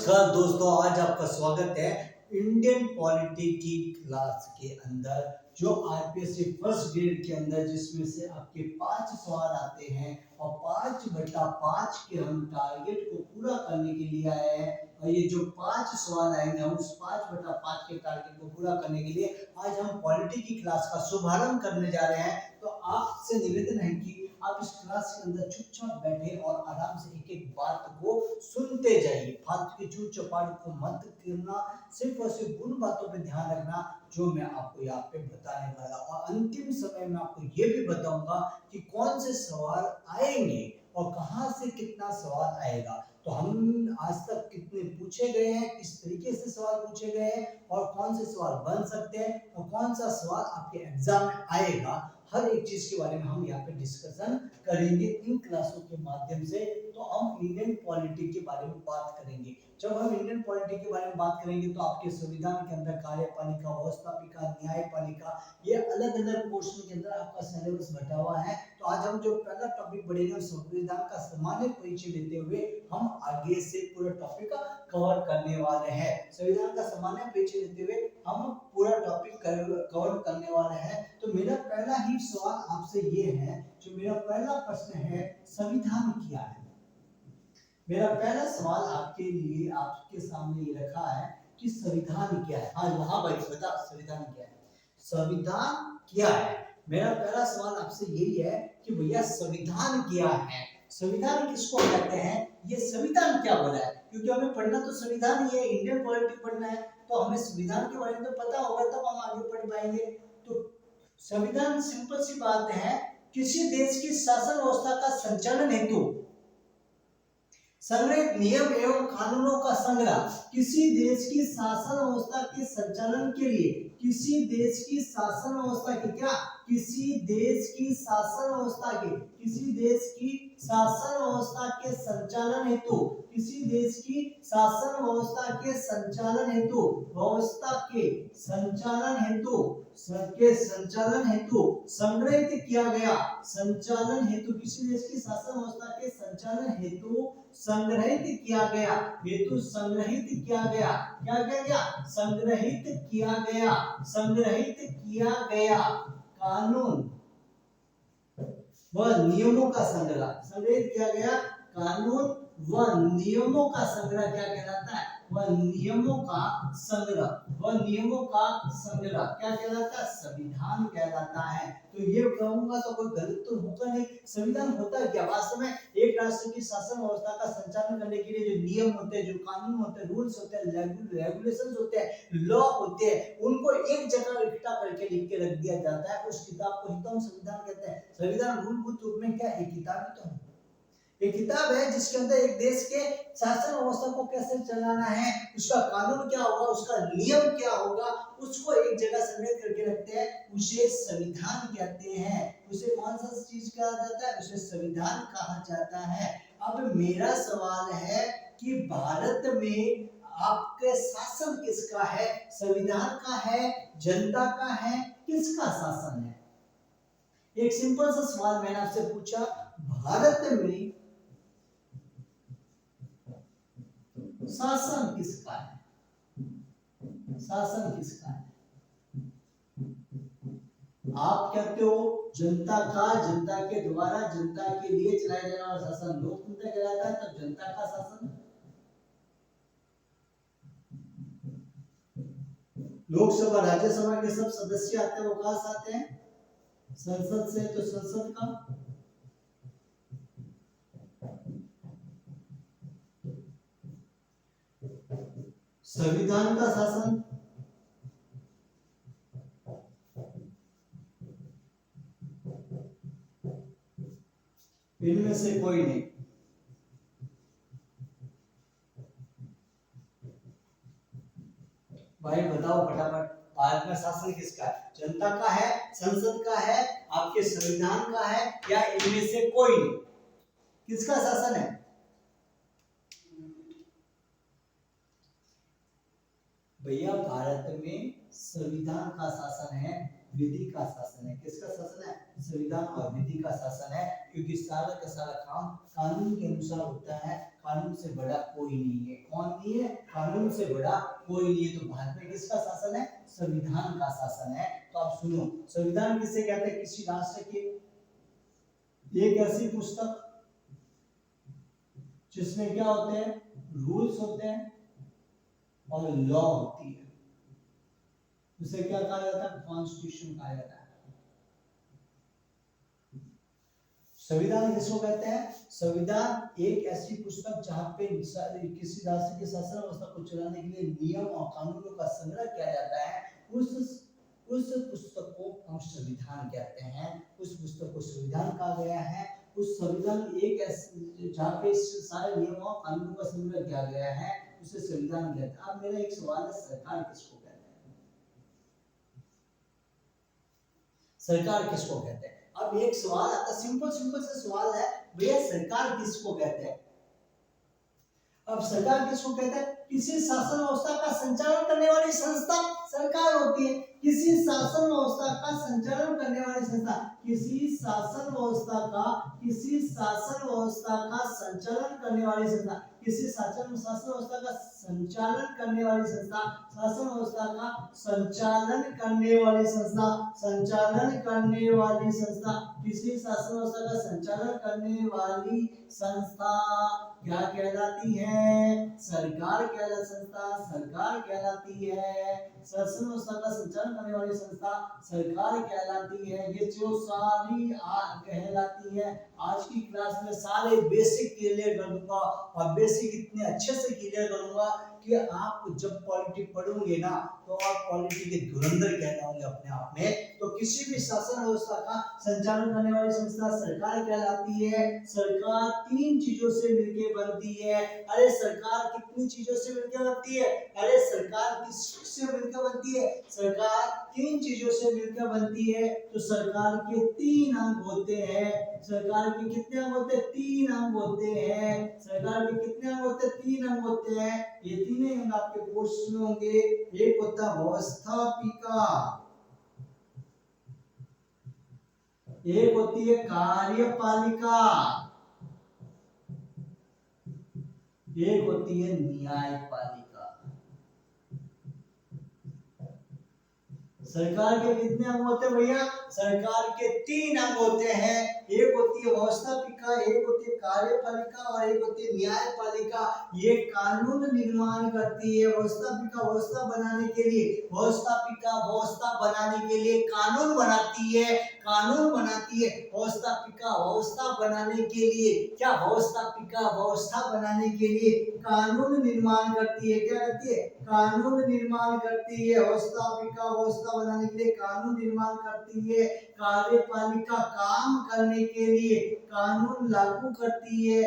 नमस्कार दोस्तों, आज आपका स्वागत है इंडियन पॉलिटी की क्लास के अंदर जो आईपीएससी फर्स्ट ग्रेड के अंदर जिसमें से आपके 5 सवाल आते हैं और 5/5 के हम टारगेट को पूरा करने के लिए आए हैं। और ये जो 5 सवाल आएंगे हम उस 5/5 के टारगेट को पूरा करने के लिए आज हम पॉलिटी की क्लास का शुभारंभ करने जा रहे हैं। तो आपसे निवेदन है कि आप इस क्लास के अंदर चुपचाप बैठे और आराम से एक एक बात को सुनते जाइए। फालतू की चूट चपाट को मत करना, सिर्फ और सिर्फ उन बातों पे ध्यान रखना जो मैं आपको यहाँ पे बताने वाला। और अंतिम समय में आपको ये भी बताऊंगा कि कौन से सवाल आएंगे और कहां से कितना सवाल आएगा। तो हम आज तक कितने पूछे गए हैं, किस तरीके से सवाल पूछे गए हैं और कौन से सवाल बन सकते हैं और कौन सा सवाल आपके एग्जाम में आएगा, हर एक चीज के बारे में हम यहाँ पे डिस्कशन करेंगे इन क्लासों के माध्यम से। तो हम इंडियन पॉलिटी के बारे में बात करेंगे। जब हम इंडियन पॉलिटी के बारे में बात करेंगे तो आपके संविधान के अंदर कार्यपालिका, व्यवस्थापिका, न्यायपालिका, ये अलग अलग पोर्शन के अंदर आपका सिलेबस बटा हुआ है। तो आज हम जो पहला टॉपिक पढ़ेंगे संविधान का सामान्य परिचय देते हुए हम आगे से पूरा टॉपिक कवर करने वाले हैं। संविधान का सामान्य परिचय देते हुए हम पूरा टॉपिक कवर करने वाले हैं। तो मेरा पहला ही सवाल आपसे ये है, जो मेरा पहला प्रश्न है, संविधान क्या है? मेरा पहला सवाल आपके लिए आपके सामने ये रखा है कि संविधान क्या है। हाँ भाई बता, संविधान क्या है? संविधान क्या है? मेरा पहला सवाल आपसे यही है कि भैया संविधान क्या है? संविधान किसको कहते हैं? ये संविधान क्या बोला है? क्योंकि हमें पढ़ना तो संविधान ही है, इंडियन पॉलिटी पढ़ना है, तो हमें संविधान के बारे में तो पता होगा तब हम आगे पढ़ पाएंगे। तो संविधान सिंपल सी बात है, किसी देश की शासन व्यवस्था का संचालन हेतु संग्रहित नियम एवं कानूनों का संग्रह। किसी देश की शासन व्यवस्था के संचालन के लिए, किसी देश की शासन व्यवस्था की क्या, किसी देश की शासन व्यवस्था के, किसी देश की शासन व्यवस्था के संचालन हेतु, किसी देश की शासन व्यवस्था के संचालन हेतु, व्यवस्था के संचालन हेतु संग्रहित किया गया, संचालन हेतु, किसी देश की शासन व्यवस्था के संचालन हेतु संग्रहित किया गया, संग्रहित किया गया, क्या किया गया? संग्रहित किया गया कानून व नियमों का संग्रह। संग्रहित किया गया कानून व नियमों का संग्रह क्या कहलाता है? वह नियमों का संग्रह, क्या कहलाता है? संविधान कहलाता है। तो ये कहूंगा तो कोई गलत तो होगा नहीं। संविधान होता है क्या? वास्तव में एक राष्ट्र की शासन व्यवस्था का संचालन करने के लिए जो नियम होते हैं, जो कानून होते हैं, रूल्स होते हैं, रेगुलेशंस होते हैं, लॉ होते हैं, उनको एक जगह इकट्ठा करके लिख के रख दिया जाता है। उस किताब को ही तो हम संविधान कहते हैं। संविधान मूलभूत रूप में क्या? एक किताब ही तो है। एक किताब है जिसके अंदर एक देश के शासन व्यवस्था को कैसे चलाना है, उसका कानून क्या होगा, उसका नियम क्या होगा, उसको एक जगह संग्रहित करके रखते हैं, उसे संविधान कहते हैं। उसे कौन सा चीज कहा जाता है? उसे संविधान कहा जाता है। अब मेरा सवाल है कि भारत में आपके शासन किसका है? संविधान का है, जनता का है, किसका शासन है? एक सिंपल सा सवाल मैंने आपसे पूछा, भारत में शासन किसका है? शासन किसका है? आप कहते हो जनता का, जनता के द्वारा, जनता के लिए चलाया जाने वाला शासन लोकतंत्र कहलाता है। तो जनता का शासन, लोकसभा राज्यसभा के सब सदस्य आते हैं, वो कहां से आते हैं? संसद से। तो संसद का, संविधान का शासन, इनमें से कोई नहीं। भाई बताओ फटाफट, भारत में शासन किसका है? जनता का है, संसद का है, आपके संविधान का है, या इनमें से कोई नहीं? किसका शासन है? भैया भारत में संविधान का शासन है। विधि का शासन है। किसका शासन है? संविधान और विधि का शासन है, क्योंकि सारा का सारा काम कानून के अनुसार होता है। कानून से बड़ा कोई नहीं है। कौन नहीं है? कानून से बड़ा कोई नहीं है। तो भारत में किसका शासन है? संविधान का शासन है। तो आप सुनो, संविधान किसे कहते हैं? किसी राष्ट्र की एक ऐसी पुस्तक जिसमें क्या होते हैं? रूल्स होते हैं और लॉ होती है। उसे क्या कहा जाता है? कॉन्स्टिट्यूशन कहा जाता है। संविधान किसको कहते हैं? संविधान एक ऐसी पुस्तक जहां पे किसी राष्ट्र की शासन व्यवस्था को चलाने के लिए नियम और कानूनों का संग्रह किया जाता है। उस पुस्तक को हम संविधान कहते हैं। उस पुस्तक को संविधान कहा गया है। उस संविधान एक ऐसे जहाँ पे सारे नियमों और कानूनों का संग्रह किया गया है, उसे संविधान कहते हैं। अब मेरा एक सवाल है, सरकार किसको कहते हैं? सरकार किसको कहते हैं? अब एक सवाल आता, सिंपल सा सवाल है, भैया सरकार किसको कहते हैं? अब सरकार किसको कहते हैं? किसी शासन व्यवस्था का संचालन करने वाली संस्था सरकार होती है। किसी शासन व्यवस्था का संचालन करने वाली संस्था, किसी शासन व्यवस्था का संचालन करने वाली संस्था, किसी शासन व्यवस्था का संचालन करने वाली संस्था, शासन व्यवस्था का संचालन करने वाली संस्था, किसी शासन व्यवस्था का संचालन करने वाली संस्था क्या कहलाती है? सरकार कहलाती है। शासन व्यवस्था का संचालन करने वाली संस्था सरकार कहलाती है। ये जो सारी कहलाती है। आज की क्लास में सारे बेसिक क्लियर कर दूंगा, और बेसिक इतने अच्छे से क्लियर करूंगा कि आप जब पॉलिटी पढ़ोगे ना, तो आप पॉलिटी के धुरंधर कहलाओगे अपने आप में। तो किसी भी शासन व्यवस्था का संचालन करने वाली संस्था सरकार कहलाती है। सरकार तीन चीजों से मिलकर बनती है। अरे सरकार कितनी चीजों से मिलकर बनती है? अरे सरकार किससे मिलकर बनती है? सरकार तीन चीजों से मिलकर बनती है। तो सरकार के तीन अंग होते हैं। सरकार के कितने अंग होते हैं? तीन अंग होते हैं। सरकार के कितने अंग होते हैं? तीन अंग होते हैं। ये तीन अंग आपके कोर्स में होंगे। एक होता है व्यवस्थापिका, एक होती है कार्यपालिका, एक होती है न्यायपालिका। सरकार के कितने अंग होते हैं भैया? सरकार के तीन अंग होते हैं। एक होती है व्यवस्थापिका, एक होती है कार्यपालिका और एक होती है न्यायपालिका। ये कानून निर्माण करती है। व्यवस्थापिका व्यवस्था बनाने के लिए, व्यवस्थापिका व्यवस्था बनाने के लिए कानून बनाती है। व्यवस्थापिका व्यवस्था बनाने के लिए क्या? व्यवस्थापिका व्यवस्था बनाने के लिए कानून निर्माण करती है। क्या करती है? कानून निर्माण करती है। व्यवस्थापिका व्यवस्था बनाने के लिए कानून निर्माण करती है। कार्यपालिका काम करने के लिए कानून लागू करती है।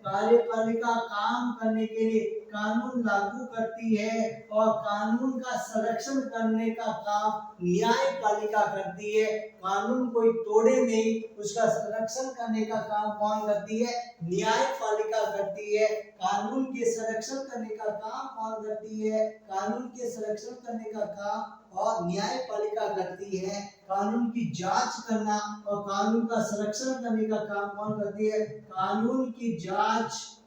कार्यपालिका काम करने के लिए कानून लागू करती है। और कानून का संरक्षण करने का काम न्यायपालिका करती है। कानून कोई तोड़े नहीं, उसका संरक्षण करने का काम कौन करती है? न्यायपालिका करती है। कानून के संरक्षण करने का काम कौन करती है? कानून के संरक्षण करने का काम और न्यायपालिका करती है। कानून की जांच करना और कानून का संरक्षण करने का काम कौन करती है? कानून की जांच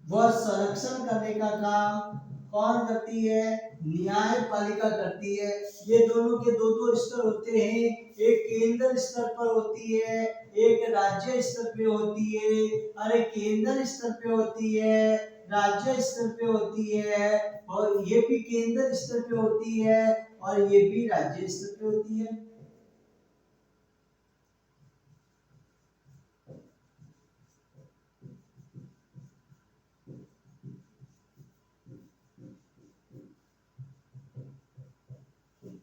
व संरक्षण करने का काम कौन करती है? न्यायपालिका करती है। ये दोनों के दो दो स्तर होते हैं। एक केंद्र स्तर पर होती है, एक राज्य स्तर पे होती है। अरे केंद्र स्तर पे होती है, राज्य स्तर पे होती है, और ये भी केंद्र स्तर पे होती है और ये भी राज्य स्तर पे होती है।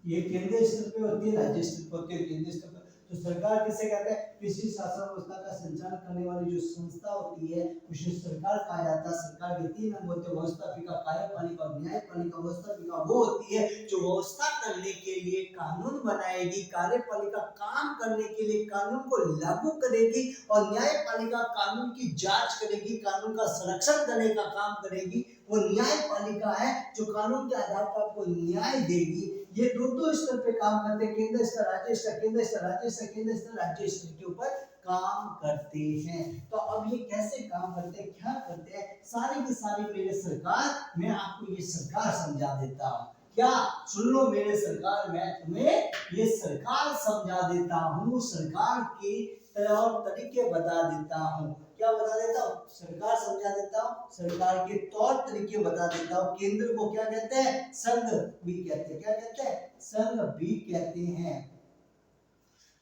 ये केंद्रीय स्तर पे होती है, राज्य स्तर पे होती है, केंद्रीय स्तर पे। तो सरकार किसे कहते हैं? किसी शासन व्यवस्था का संचालन करने वाली जो संस्था होती है उसे सरकार कहा जाता है। सरकार के 3 अंग होते हैं, व्यवस्थापिका, कार्यपालिका और न्यायपालिका। व्यवस्थापिका वो होती है जो व्यवस्था करने के लिए कानून बनाएगी, कार्यपालिका काम करने के लिए कानून को लागू करेगी और न्यायपालिका कानून की जांच करेगी, कानून का संरक्षण करने का काम करेगी। वो न्यायपालिका है जो कानून के आधार पर आपको न्याय देगी। ये दो स्तर पे काम करते हैं, केंद्र स्तर, राज्य स्तर, केंद्र स्तर, राज्य स्तर, केंद्र स्तर, राज्य स्तर के ऊपर काम करते हैं। तो अब ये कैसे काम करते हैं, क्या करते हैं, सारी की सारी मेरे सरकार, मैं आपको ये सरकार समझा देता हूँ। क्या सुन लो मेरे सरकार, मैं तुम्हें ये सरकार समझा देता हूँ, सरकार के और तरीके बता देता हूँ। क्या बता देता हूँ? सरकार समझा देता हूँ, सरकार के तौर तरीके बता देता हूँ। केंद्र को क्या कहते हैं? संघ भी कहते हैं। क्या कहते हैं? संघ भी कहते हैं।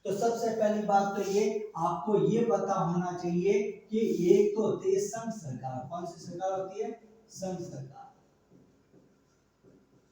तो सबसे पहली बात तो ये आपको ये पता होना चाहिए कि एक तो होती है संघ सरकार। कौन सी सरकार होती है? संघ सरकार।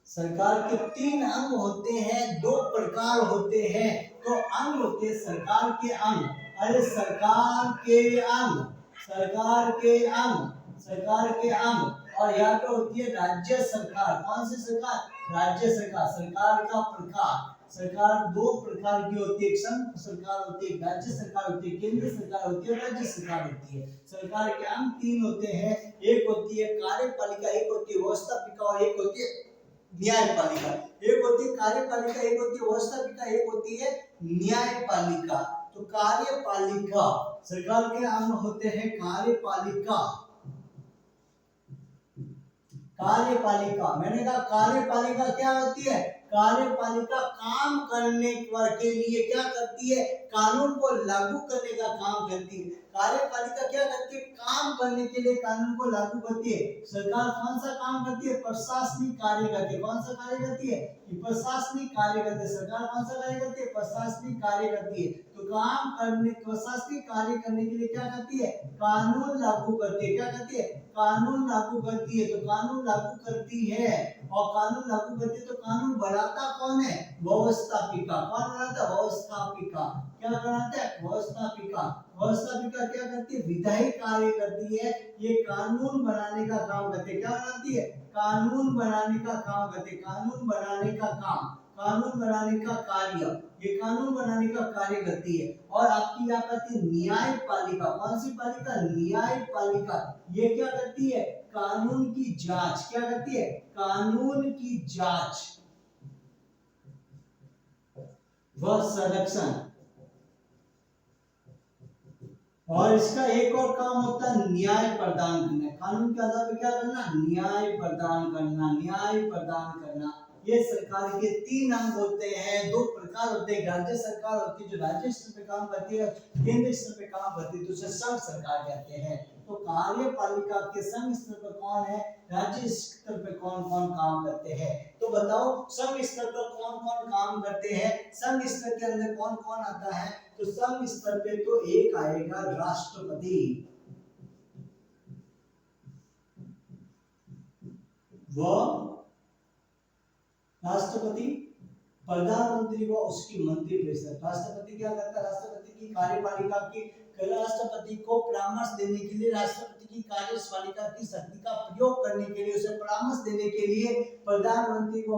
सरकार के 3 अंग होते हैं, 2 प्रकार होते हैं। तो अंग होते हैं सरकार के अंग, अरे सरकार के अंग, सरकार के अंग, सरकार के अंग। और यहाँ पे होती है राज्य सरकार। कौन सी सरकार? राज्य सरकार। सरकार का प्रकार, सरकार 2 प्रकार की होती है, एक संघ सरकार होती है, राज्य सरकार होती है, केंद्र सरकार होती है, राज्य सरकार होती है। सरकार के अंग 3 होते हैं, एक होती है कार्यपालिका, एक होती है व्यवस्थापिका और एक होती है न्यायपालिका। एक होती है कार्यपालिका, एक होती है व्यवस्थापिका, एक होती है न्यायपालिका। तो कार्यपालिका, सरकार के अंग होते हैं कार्यपालिका। कार्यपालिका, मैंने कहा कार्यपालिका क्या होती है? कार्यपालिका काम करने के लिए क्या करती है? कानून को लागू करने का काम करती है। कार्यपालिका क्या करती है? काम करने के लिए कानून को लागू करती है। सरकार कौन सा काम करती है? प्रशासनिक कार्य करती है। कौन सा कार्य करती है? प्रशासनिक कार्य करती है। सरकार कौन सा कार्य करती है? प्रशासनिक कार्य करती है। तो काम करने, प्रशासनिक कार्य करने के लिए क्या करती है? कानून लागू करती है। क्या करती है? कानून लागू करती है। तो कानून लागू करती है और कानून लागू करती है तो कानून बनाता कौन है? व्यवस्थापिका। कौन बनाता है? व्यवस्थापिका। क्या बनाता है? व्यवस्थापिका। व्यवस्थापिका क्या करती है? विधायी कार्य करती है। ये कानून बनाने का काम करती है। क्या बनाती है? कानून बनाने का काम करती है। कानून बनाने का काम, कानून बनाने का कार्य, ये कानून बनाने का कार्य करती है। और आपकी क्या करती है? न्यायपालिका। कौन सी पालिका? न्यायपालिका। ये क्या करती है? कानून की जांच। क्या करती है? कानून की जांच व संरक्षण। और इसका एक और काम होता है न्याय प्रदान करना। कानून के आधार पर क्या करना? न्याय प्रदान करना, न्याय प्रदान करना। ये सरकार के 3 अंग होते हैं, 2 प्रकार होते हैं। राज्य सरकार होती है जो राज्य स्तर पे काम करती है, केंद्र स्तर पे काम करती है, तो उसे संघ सरकार कहते हैं। तो कार्यपालिका के संघ स्तर पर कौन है, राज्य स्तर पे कौन कौन काम करते हैं? तो बताओ संघ स्तर पर कौन कौन काम करते हैं? संघ स्तर के अंदर कौन कौन आता है? तो संघ स्तर पे तो एक आएगा राष्ट्रपति, वो राष्ट्रपति, प्रधानमंत्री व उसकी मंत्रिपरिषद। राष्ट्रपति क्या करता है? राष्ट्रपति की कार्यपालिका की, राष्ट्रपति को परामर्श देने के लिए, राष्ट्रपति की कार्यपालिका की शक्ति का प्रयोग करने के लिए, उसे परामर्श देने के लिए प्रधानमंत्री व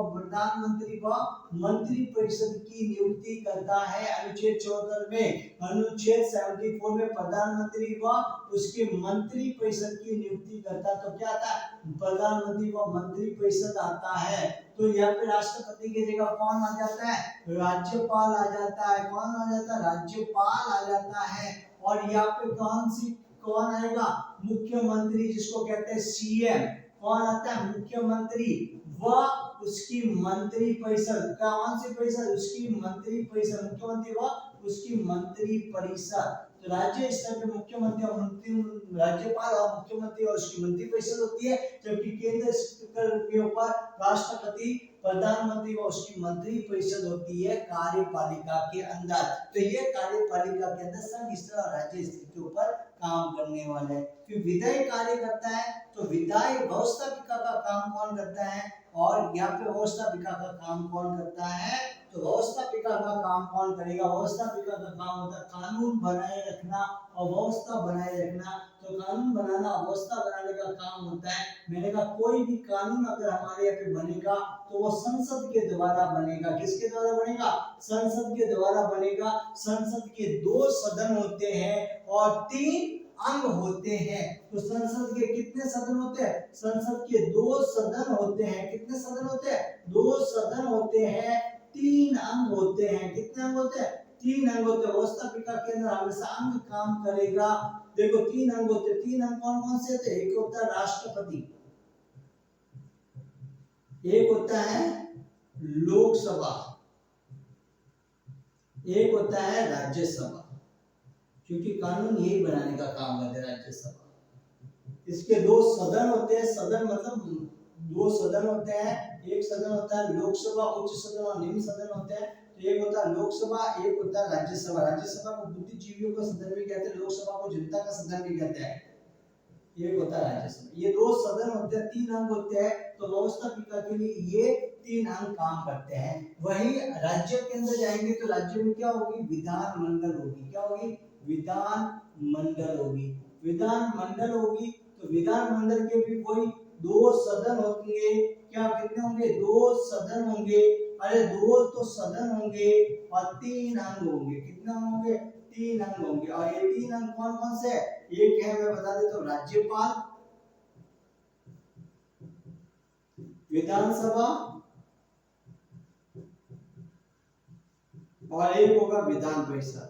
मंत्रिपरिषद की नियुक्ति करता है। अनुच्छेद 74 में, अनुच्छेद 74 में प्रधानमंत्री व उसके मंत्रिपरिषद की नियुक्ति करता। तो क्या था? प्रधानमंत्री व मंत्रिपरिषद आता है। तो यहाँ पे राष्ट्रपति की जगह कौन आ जाता है? राज्यपाल आ जाता है। कौन आ जाता है? राज्यपाल आ जाता है। और यहाँ पे कौन आएगा? मुख्यमंत्री, जिसको कहते हैं सीएम। कौन आता है? मुख्यमंत्री व उसकी मंत्रिपरिषद। कौन सी परिषद? उसकी मंत्रिपरिषद। मुख्यमंत्री व उसकी मंत्रिपरिषद। तो राज्य स्तर पे मुख्यमंत्री और राज्यपाल और मुख्यमंत्री और उसकी मंत्रिपरिषद होती है, जबकि केंद्र स्तर के ऊपर राष्ट्रपति, प्रधानमंत्री व उसकी मंत्रिपरिषद होती है कार्यपालिका के अंदर। तो ये कार्यपालिका के अंदर संघ स्तर और राज्य स्तर के ऊपर काम करने वाले हैं। फिर विधायी कार्य करता है, तो विधायी व्यवस्थापिका का काम कौन करता है? और यहाँ पे व्यवस्थापिका का काम कौन करता है? तो व्यवस्थापिका का काम कौन करेगा? व्यवस्थापिका का काम होता है कानून बनाए रखना और व्यवस्था बनाए रखना। तो कानून बनाना, व्यवस्था बनाने का काम होता है। मैंने कहा कोई भी कानून अगर हमारे यहाँ पे बनेगा तो वो संसद के द्वारा बनेगा। किसके द्वारा बनेगा? संसद के द्वारा बनेगा। संसद के 2 सदन होते हैं और 3 अंग होते हैं। तो संसद के कितने सदन होते हैं? संसद के 2 सदन होते हैं। कितने सदन होते हैं? 2 सदन होते हैं, 3 अंग होते हैं। कितने अंग होते हैं? 3 अंग होते हैं। व्यवस्थापिका के अंदर हमेशा अंग काम करेगा। देखो 3 अंग होते हैं। 3 अंग कौन कौन से होते हैं? एक होता है राष्ट्रपति, एक होता है लोकसभा, एक होता है राज्यसभा, क्योंकि कानून यही बनाने का काम करते हैं राज्यसभा। इसके 2 सदन होते हैं। सदन मतलब 2 सदन होते हैं। एक सदन होता है लोकसभा, उच्च सदन और निम्न सदन होते हैं। तो एक होता है लोकसभा, एक होता है राज्यसभा। राज्यसभा को बुद्धिजीवियों का सदन भी कहते हैं, लोकसभा को जनता का सदन भी कहते हैं। एक होता है राज्यसभा। ये 2 सदन होते हैं, 3 अंग होते हैं। तो व्यवस्थापिका के लिए ये 3 अंग काम करते हैं। वही राज्य के अंदर जाएंगे तो राज्य में क्या होगी? विधानमंडल होगी। क्या होगी? विधानमंडल होगी। विधानमंडल होगी तो विधानमंडल के भी कोई 2 सदन होंगे। क्या कितने होंगे? 2 सदन होंगे। अरे 2 तो सदन होंगे और 3 अंग होंगे। कितने होंगे? 3 अंग होंगे। और ये 3 अंग कौन कौन से? एक है, मैं बता देता हूँ, राज्यपाल, विधानसभा और एक होगा विधान परिषद।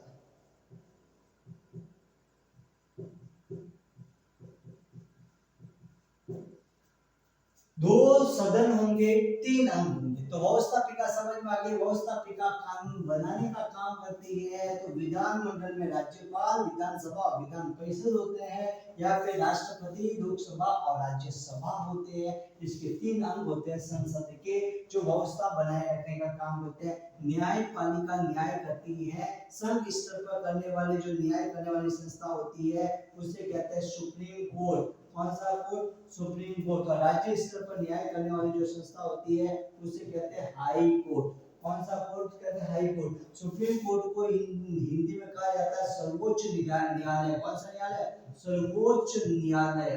2 सदन होंगे, 3 अंग होंगे। तो व्यवस्थापिका समझ में आ गई। व्यवस्थापिका कानून बनाने का काम करती है। तो विधानमंडल में राज्यपाल, विधानसभा और विधान परिषद होते हैं, या फिर राष्ट्रपति, लोकसभा और राज्यसभा होते हैं। इसके 3 अंग होते हैं संसद के, जो व्यवस्था बनाए रखने का काम करते हैं। न्यायपालिका न्याय करती है। संघ स्तर पर करने वाले जो न्याय करने वाली संस्था होती है उसे कहते हैं सुप्रीम कोर्ट। कौन सा कोर्ट? Supreme court. और राज्य स्तर पर न्याय करने वाली जो संस्था होती है उसे कहते हैं हाई कोर्ट। कौन सा कोर्ट? कहते हैं हाई कोर्ट। सुप्रीम कोर्ट को हिंदी में कहा जाता है सर्वोच्च न्यायालय। कौन सा न्यायालय? सर्वोच्च न्यायालय।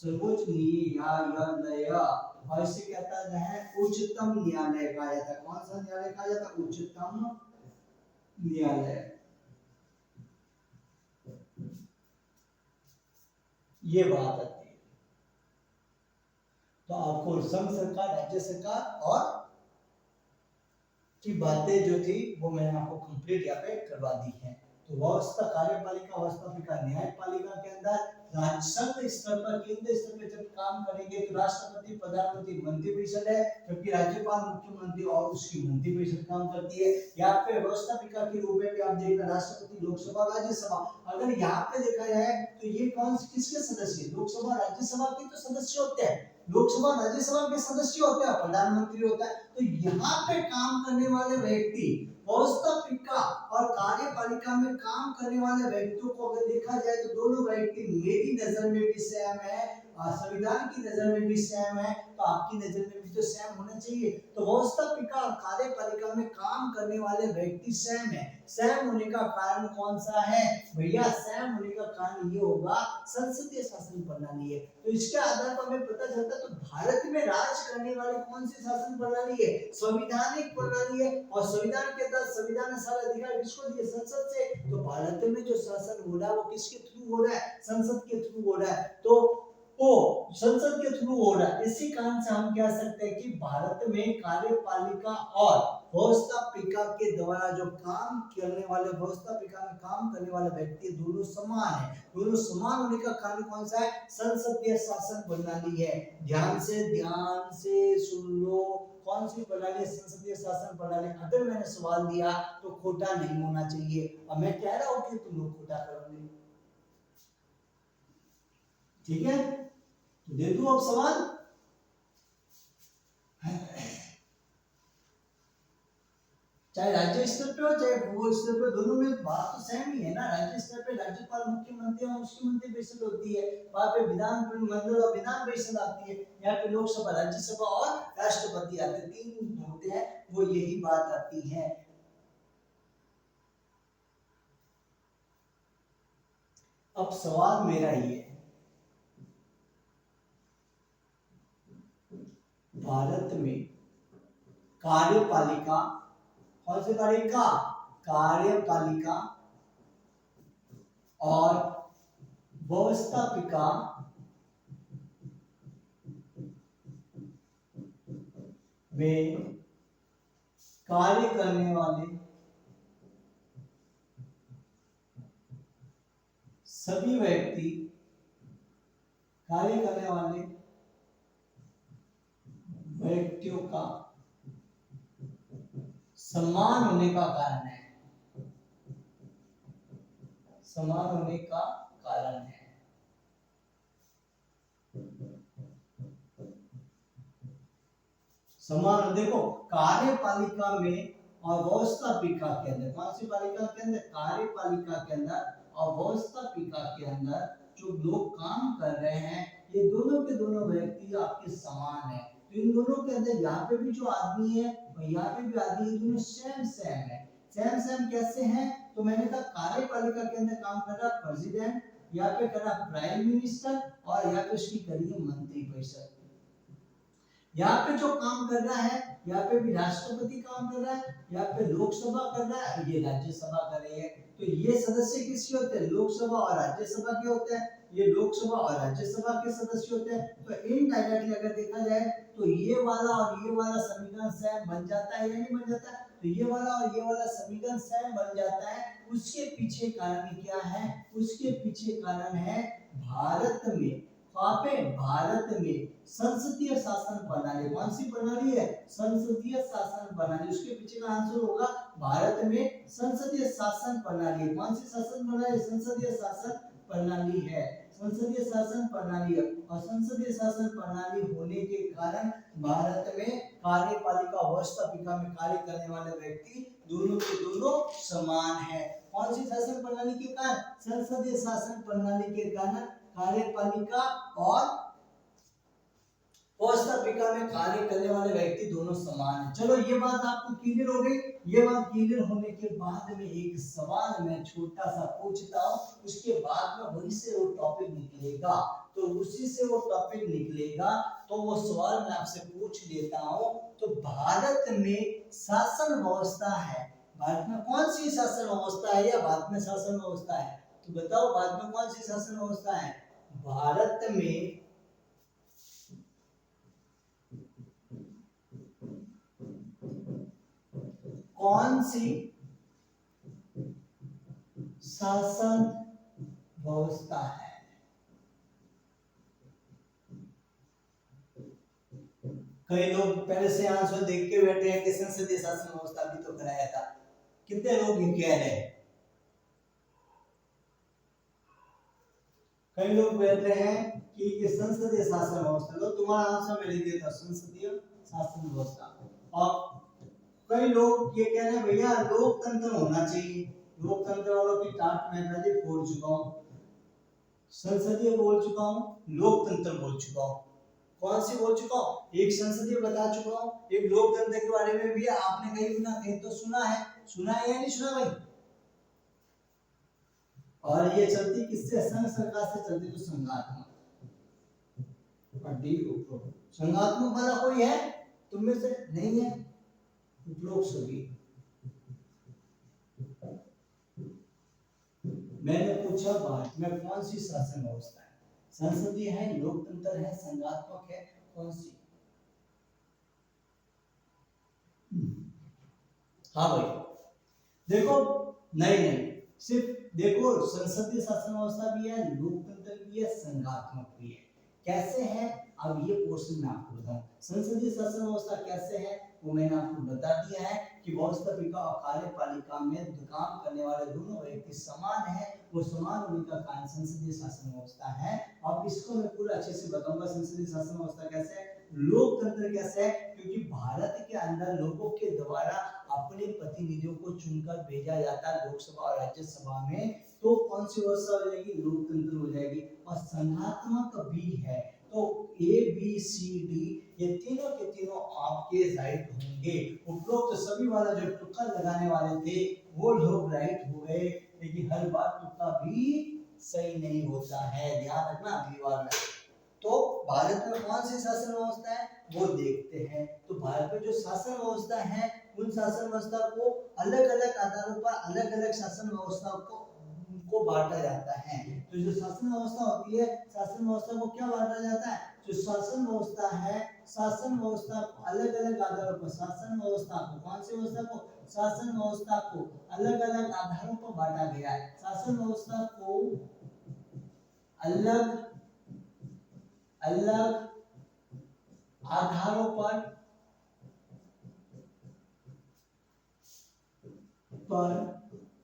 सर्वोच्च न्यायालय। और इसे कहता है उच्चतम न्यायालय कहा जाता है। कौन सा न्यायालय कहा जाता है? उच्चतम न्यायालय। ये बात आती है। तो आपको संघ सरकार, राज्य सरकार और की बातें जो थी वो मैंने आपको कंप्लीट यहाँ पे करवा दी है। तो व्यवस्था, कार्यपालिका, व्यवस्थापिका, न्यायपालिका के अंदर संघ स्तर पर, केंद्र स्तर पर जब काम करेंगे तो राष्ट्रपति, प्रधानमंत्री, मंत्रिपरिषद है, जबकि राज्यपाल, मुख्यमंत्री और उसकी मंत्रिपरिषद काम करती है। यहाँ पे व्यवस्थापिका के रूप में भी आप देखना राष्ट्रपति, लोकसभा, राज्यसभा। अगर यहाँ पे देखा जाए तो ये कौन किसके सदस्य? लोकसभा, राज्यसभा के तो सदस्य होते हैं। लोकसभा, राज्यसभा के सदस्य होते हैं, प्रधानमंत्री होता है। तो यहाँ पे काम करने वाले व्यक्ति, व्यवस्थापिका और कार्यपालिका में काम करने वाले व्यक्तियों को अगर देखा जाए तो दोनों व्यक्ति मेरी नजर में भी सेम है, संविधान की नजर में भी सेम है, तो आपकी नजर में भी तो सेम होना चाहिए। तो व्यवस्थापिका और कार्यपालिका में काम करने वाले व्यक्ति सेम है। सेम होने का कारण कौन सा है भैया? सेम होने का कारण ये होगा संसदीय शासन प्रणाली है। तो इसके आधार पर हमें पता चलता है तो भारत में राज करने वाली कौन सी शासन प्रणाली है? संवैधानिक प्रणाली है। और संविधान के तहत संविधान ने सारा अधिकार किसको दिए? संसद से। तो भारत में जो शासन हो रहा है वो किसके थ्रू हो रहा है? संसद के थ्रू हो रहा है। तो वो संसद के थ्रू हो रहा है। इसी कारण से हम कह सकते हैं कि भारत में कार्यपालिका और व्यवस्थापिका के द्वारा जो काम करने वाले, व्यवस्थापिका में काम करने वाले व्यक्ति दोनों समान है। दोनों समान होने का कारण कौन सा है? संसदीय शासन प्रणाली है। ध्यान से सुन लो, कौन सी प्रणाली? संसदीय शासन प्रणाली। अगर मैंने सवाल दिया तो खोटा नहीं होना चाहिए, और मैं कह रहा हूं कि तुम लोग खोटा करोगे। ठीक है, तो दे दूं अब सवाल। चाहे राज्य स्तर पे हो चाहे भू स्तर पे, दोनों में बात तो सेम ही है ना। राज्य स्तर पे राज्यपाल मुख्यमंत्री और उसकी मंत्री परिषद होती है, वहां पे विधान मंडल और विधान परिषद आती है, यहाँ पे लोकसभा राज्यसभा और राष्ट्रपति आते हैं, तीन होते हैं, वो यही बात आती है। अब सवाल मेरा ये है, भारत में कार्यपालिका, कौन सी पालिका, कार्यपालिका और व्यवस्थापिका में कार्य करने वाले सभी व्यक्ति, कार्य करने वाले व्यक्तियों का समान होने का कारण है, समान होने का कारण है। समान, देखो कार्यपालिका में और व्यवस्थापिका के अंदर, कौन सी पालिका के अंदर, कार्यपालिका के अंदर और व्यवस्थापिका के अंदर जो लोग काम कर रहे हैं, ये दोनों के दोनों व्यक्ति आपके समान है। तो इन दोनों के अंदर यहाँ पे भी जो आदमी है और यहाँ पे भी आदमी है, दोनों सेम सेम है। सेम सेम कैसे हैं, तो मैंने कहा कार्यपालिका के अंदर काम कर रहा प्रेसिडेंट, यहाँ पे कर रहा प्राइम मिनिस्टर और यहाँ पे उसकी करिए मंत्री परिषद। यहाँ पे जो काम कर रहा है, यहाँ पे भी राष्ट्रपति काम कर रहा है, यहाँ पे लोकसभा कर रहा है, ये राज्यसभा कर रही है। तो ये सदस्य किसके होते हैं, लोकसभा और राज्यसभा के होते हैं, ये लोकसभा और राज्यसभा के सदस्य होते हैं। तो इनडायरेक्टली अगर देखा जाए तो ये वाला और ये वाला समीकरण सेम बन जाता है या नहीं बन जाता है, तो ये वाला और ये वाला समीकरण सेम बन जाता है। उसके पीछे कारण क्या है, उसके पीछे कारण है भारत में, वहां पे भारत में संसदीय शासन प्रणाली, कौन सी प्रणाली है, संसदीय शासन प्रणाली। उसके पीछे का आंसर होगा भारत में संसदीय शासन प्रणाली। कौन सी शासन प्रणाली, संसदीय शासन प्रणाली है, संसदीय शासन प्रणाली है। और संसदीय शासन प्रणाली होने के कारण भारत में कार्यपालिका व्यवस्थापिका में कार्य करने वाले व्यक्ति दोनों के दोनों समान है। कौन सी शासन प्रणाली के कारण, संसदीय शासन प्रणाली के कारण कार्यपालिका और व्यवस्थापिका में कार्य करने वाले व्यक्ति दोनों समान हैं। चलो ये बात आपको क्लियर हो गई। ये बात क्लियर होने के बाद में एक सवाल मैं छोटा सा पूछता हूँ, उसके बाद में वही से वो टॉपिक निकलेगा, तो उसी से वो टॉपिक निकलेगा। तो वो सवाल मैं आपसे पूछ लेता हूँ। तो भारत में शासन व्यवस्था है, भारत में कौन सी शासन व्यवस्था है, या भारत में शासन व्यवस्था है, तो बताओ भारत में कौन सी शासन व्यवस्था है। भारत में कौन सी शासन व्यवस्था है, कई लोग पहले से आंसर देख के बैठे हैं कि संसदीय शासन व्यवस्था भी तो कराया था। कितने लोग कह रहे हैं, कई लोग बैठ रहे हैं कि ये संसदीय शासन व्यवस्था, लो तुम्हारा आंसर मैं लिख देता हूं, संसदीय शासन व्यवस्था। और कई लोग ये कह रहे हैं भैया लोकतंत्र होना चाहिए, लोकतंत्र वालों की टाट मैं पहले बोल चुका हूं, संसदीय बोल चुका हूं, लोकतंत्र बोल चुका हूं। कौन सी बोल चुका हूं, एक संसदीय बता चुका हूं, एक लोकतंत्र के बारे में भी आपने कहीं ना कहीं तो सुना है, सुना है या नहीं सुना भाई। और ये चलती किससे, संघ सरकार से चलती, तो संघात्मक, संघात्मक वाला कोई है तुम में से, नहीं है, उपरोक्त सभी। मैंने पूछा भारत में कौन सी शासन व्यवस्था है, संसदीय है, लोकतंत्र है, संघात्मक है, कौन सी। हाँ भाई देखो, नहीं नहीं, सिर्फ देखो संसदीय शासन व्यवस्था भी है, लोकतंत्र भी है, संघात्मक भी है। कैसे है, अब ये पोर्शन में आपको बताऊं। संसदीय शासन व्यवस्था कैसे है वो मैंने आपको बता दिया है कि व्यवस्थापिका और कार्यपालिका में काम करने वाले दोनों व्यक्ति समान है, वो समान होने का कारण संसदीय शासन व्यवस्था है। अब इसको मैं पूरा अच्छे से बताऊंगा, संसदीय शासन व्यवस्था कैसे है, लोकतंत्र कैसे है, क्योंकि भारत के अंदर लोगों के द्वारा अपने प्रतिनिधियों को चुनकर भेजा जाता है लोकसभा और राज्यसभा में, तो कौन सी व्यवस्था हो जाएगी, लोकतंत्र हो जाएगी। और संघात्मक भी है, तो ए बी सी डी ये तीनों के तीनों आपके राइट होंगे। उपरोक्त सभी वाला जो तुक्का लगाने वाले थे वो लोग राइट हो गए, लेकिन हर बार तुक्का भी सही नहीं होता है, ध्यान रखना अगली बार में। तो भारत में कौन सी शासन व्यवस्था है वो देखते हैं। तो भारत में जो शासन व्यवस्था है उन शासन व्यवस्था को अलग अलग आधारों पर अलग अलग शासन व्यवस्था को बांटा जाता है। तो जो शासन व्यवस्था होती है, शासन व्यवस्था को क्या बांटा जाता है, जो शासन व्यवस्था है, शासन व्यवस्था को अलग अलग आधारों पर, शासन व्यवस्था को, कौन सी व्यवस्था को, शासन व्यवस्था को अलग अलग आधारों पर बांटा गया है। शासन व्यवस्था को अलग अलग आधारों पर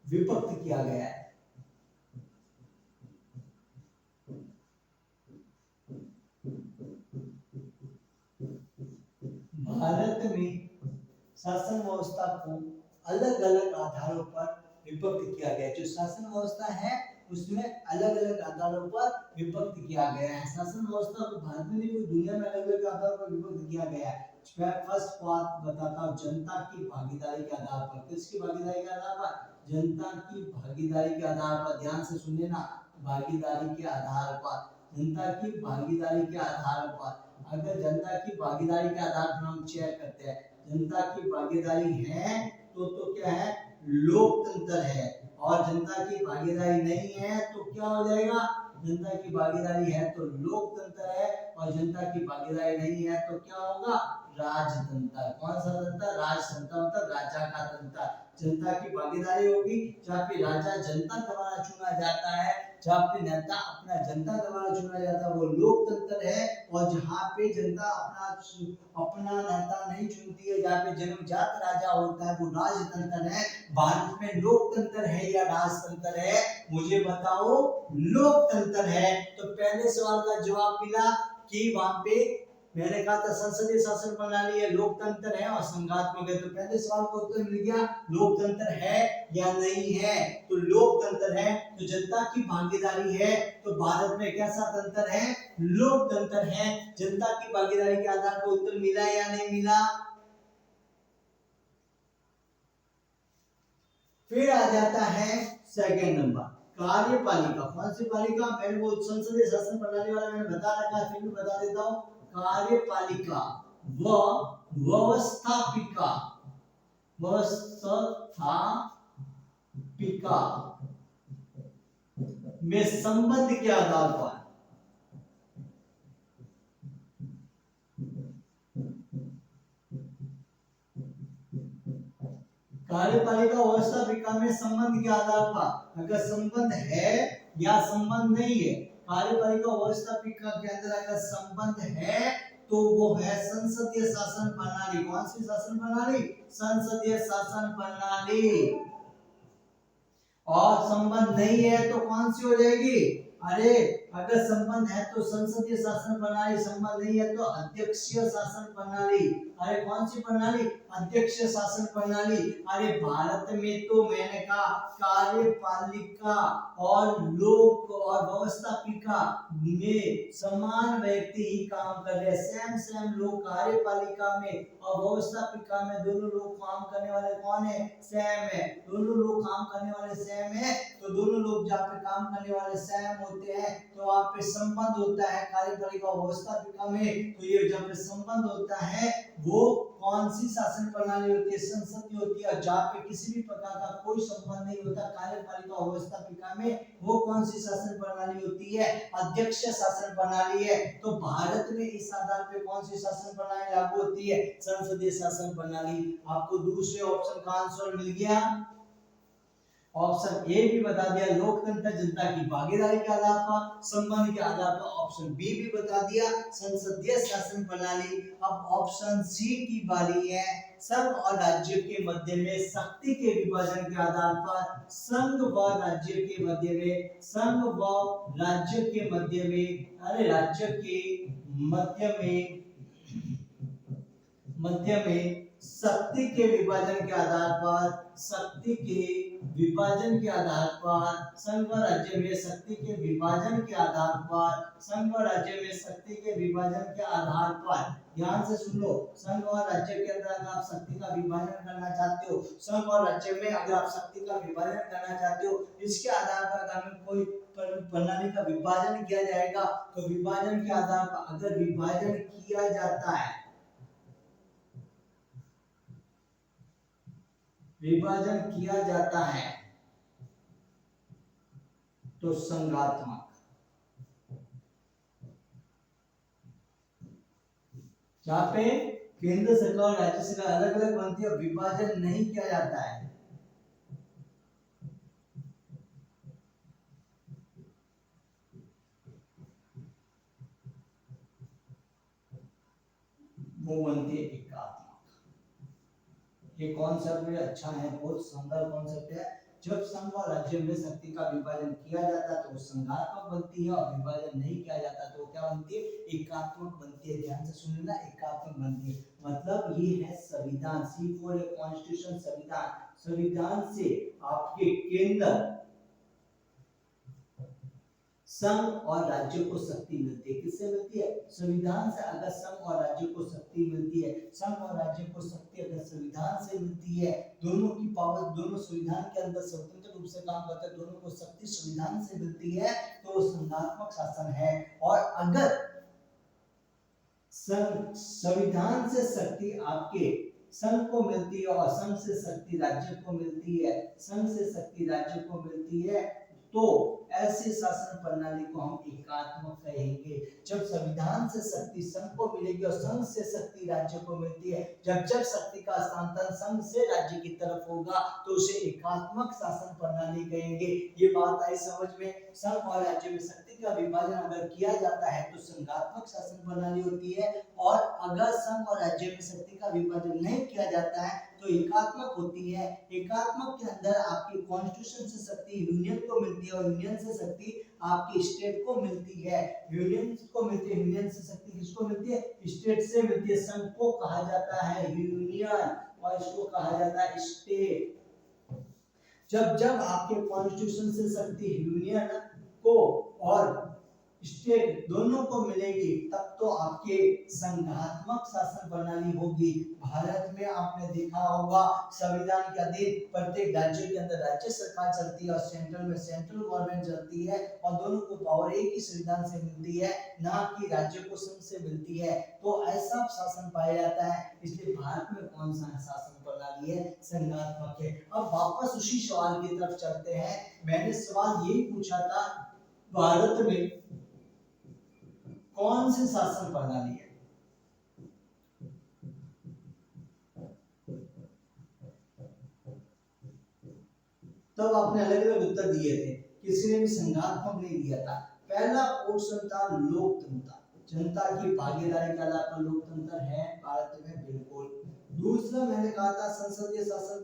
विभक्त किया गया है। भारत में शासन व्यवस्था को अलग अलग आधारों पर विभक्त किया गया है। जो शासन व्यवस्था है उसमें अलग अलग आधारों पर विभक्त किया गया है। शासन व्यवस्था को भारत में नहीं, पूरी दुनिया में अलग अलग आधारों पर विभक्त किया गया है। मैं फर्स्ट बात बताता हूँ, जनता की भागीदारी के आधार पर। किसकी भागीदारी के आधार पर, जनता की भागीदारी के आधार पर, ध्यान से सुनिए ना, भागीदारी के आधार पर, जनता की भागीदारी के आधार पर। अगर जनता की भागीदारी के आधार पर हम चेक करते हैं, जनता की भागीदारी है तो क्या है, लोकतंत्र है। और जनता की भागीदारी नहीं है तो क्या हो जाएगा, जनता की भागीदारी है तो लोकतंत्र है, और जनता की भागीदारी नहीं है तो क्या होगा, राजतंत्र। कौन सा तंत्र, राजतंत्र, मतलब राजा का तंत्र। जनता की भागीदारी होगी, जहाँ पे राजा जनता द्वारा चुना जाता है, जहाँ पे नेता अपना जनता द्वारा चुना जाता है वो लोकतंत्र है। और जहाँ पे जनता अपना नेता नहीं चुनती है, जहाँ पे जन्मजात राजा होता है वो राजतंत्र है। भारत में लोकतंत्र है या राजतंत्र है, मुझे बताओ। लोकतंत्र है। तो पहले सवाल का जवाब मिला कि वहां पे मैंने कहा था संसदीय शासन प्रणाली है, लोकतंत्र है और संघात्मक है। तो पहले सवाल का उत्तर मिल गया, लोकतंत्र है या नहीं है, तो लोकतंत्र है। तो जनता की भागीदारी है, तो भारत में कैसा तंत्र है, लोकतंत्र है। जनता की भागीदारी के आधार पर उत्तर मिला या नहीं मिला। फिर आ जाता है सेकंड नंबर, कार्यपालिका। कौन सी पालिका, मैंने वो संसदीय शासन प्रणाली वाला मैंने बता रखा है, फिर भी बता देता हूं। कार्यपालिका व व्यवस्थापिका, व्यवस्थापिका में संबंध के आधार पर, कार्यपालिका व्यवस्थापिका में संबंध के आधार पर, अगर संबंध है या संबंध नहीं है, कार्यपालिका व्यवस्थापिका के अंदर अगर संबंध है तो वो है संसदीय शासन प्रणाली। कौन सी शासन प्रणाली, संसदीय शासन प्रणाली। और संबंध नहीं है तो कौन सी हो जाएगी, अरे अगर संबंध है तो संसदीय शासन प्रणाली, संबंध नहीं है तो अध्यक्षीय शासन प्रणाली। अरे कौन सी प्रणाली, अध्यक्षीय शासन प्रणाली। अरे भारत में तो मैंने कहा कार्यपालिका और लोक और व्यवस्थापिका में समान व्यक्ति ही काम कर रहे, सेम लोग कार्यपालिका में और व्यवस्थापिका में दोनों लोग काम करने वाले कौन है, सेम है। दोनों लोग काम करने वाले सेम है, तो दोनों लोग जहाँ पे काम करने वाले सेम होते हैं तो वहाँ पे संबंध होता है कार्यपालिका व्यवस्थापिका में। तो ये जब संबंध होता है वो कौन सी शासन प्रणाली होती है, संसदीय होती है। जहाँ पे किसी भी प्रकार का कोई संबंध नहीं होता कार्यपालिका व्यवस्थापिका में, वो कौन सी शासन प्रणाली होती है, अध्यक्ष शासन प्रणाली है। तो भारत में इस आधार पे कौन सी शासन प्रणाली लागू होती है, संसदीय शासन प्रणाली। आपको दूसरे ऑप्शन का आंसर मिल गया। ऑप्शन ए भी बता दिया, लोकतंत्र जनता की भागीदारी के आधार पर, संबंध के आधार पर। ऑप्शन बी भी बता दिया, संसदीय शासन प्रणाली। अब ऑप्शन सी की बारी है, संघ और राज्य के मध्य में शक्ति के विभाजन के आधार पर, संघ व राज्य के मध्य में, संघ व राज्य के मध्य में, अरे राज्य के मध्य में मध्य में शक्ति के विभाजन के आधार पर संघ व राज्य में शक्ति के विभाजन के आधार पर ध्यान से सुन लो। संघ और राज्य के अंदर अगर आप शक्ति का विभाजन करना चाहते हो, संघ और राज्य में अगर आप शक्ति का विभाजन करना चाहते हो, इसके आधार पर अगर कोई प्रणाली का विभाजन किया जाएगा तो विभाजन के आधार पर अगर विभाजन किया जाता है, तो संघात्मक, जहां पे केंद्र सरकार और राज्य सरकार अलग अलग बनती है, विभाजन नहीं किया जाता है, वो बनती है एकात्मक। ये कॉन्सेप्ट भी अच्छा है, बहुत सुंदर कॉन्सेप्ट है। जब संघ और राज्य में शक्ति का विभाजन किया जाता है तो वो संघात्मक बनती है, और विभाजन नहीं किया जाता तो क्या बनती है? एकात्मक बनती है। ध्यान से सुन लेना, एकात्मक बनती है। मतलब ये है संविधान, सी फॉर कॉन्स्टिट्यूशन, संविधान से आपके केंद्र, संघ और राज्य को शक्ति मिलती है। किससे मिलती है? संविधान से। अगर संघ और राज्य को शक्ति मिलती है, संघ और राज्य को शक्ति अगर संविधान से मिलती है, दोनों की पावर, दोनों संविधान के अंदर स्वतंत्र रूप से काम करते हैं, दोनों को शक्ति संविधान से मिलती है, तो संघात्मक शासन है। और अगर संविधान से शक्ति आपके संघ को मिलती है और संघ से शक्ति राज्य को मिलती है, तो ऐसी शासन प्रणाली को हम एकात्मक कहेंगे। जब संविधान से शक्ति संघ को मिलेगी और संघ से शक्ति राज्य को मिलती है, जब शक्ति का हस्तांतरण संघ से राज्य की तरफ होगा, तो उसे एकात्मक शासन प्रणाली कहेंगे। ये बात आई समझ में? संघ और राज्य में शक्ति का विभाजन अगर किया जाता है तो संघात्मक शासन प्रणाली होती है, और अगर संघ और राज्य में शक्ति का विभाजन नहीं किया जाता है तो एकात्मक होती है। एकात्मक के अंदर आपकी कॉन्स्टिट्यूशन से शक्ति यूनियन को मिलती है, और यूनियन से शक्ति आपकी स्टेट को मिलती है। यूनियन से शक्ति किसको मिलती है? स्टेट से मिलती है। संघ को कहा जाता है यूनियन और इसको कहा जाता है स्टेट। जब आपके कॉन्स्टिट्यूशन से शक्ति यूनियन को और स्टेट दोनों को मिलेगी, तब तो आपके संघात्मक शासन प्रणाली होगी। भारत में आपने देखा होगा, संविधान के अधीन प्रत्येक राज्य के अंदर राज्य सरकार चलती है और सेंट्रल में सेंट्रल गवर्नमेंट चलती है, और दोनों को पावर एक ही संविधान से मिलती है, ना कि राज्य को संघ से मिलती है। तो ऐसा शासन पाया जाता है। इसलिए भारत में कौन सा शासन प्रणाली है? संघात्मक है। अब वापस उसी सवाल की तरफ चलते हैं। मैंने सवाल यही पूछा था, भारत में कौन सी शासन प्रणाली है? तब आपने अलग अलग उत्तर दिए थे, किसी ने भी संघात्मक नहीं दिया था। पहला ऑप्शन था लोकतंत्र, जनता की भागीदारी के आधार पर लोकतंत्र है भारत में, बिल्कुल। दूसरा मैंने कहा था संसदीय शासन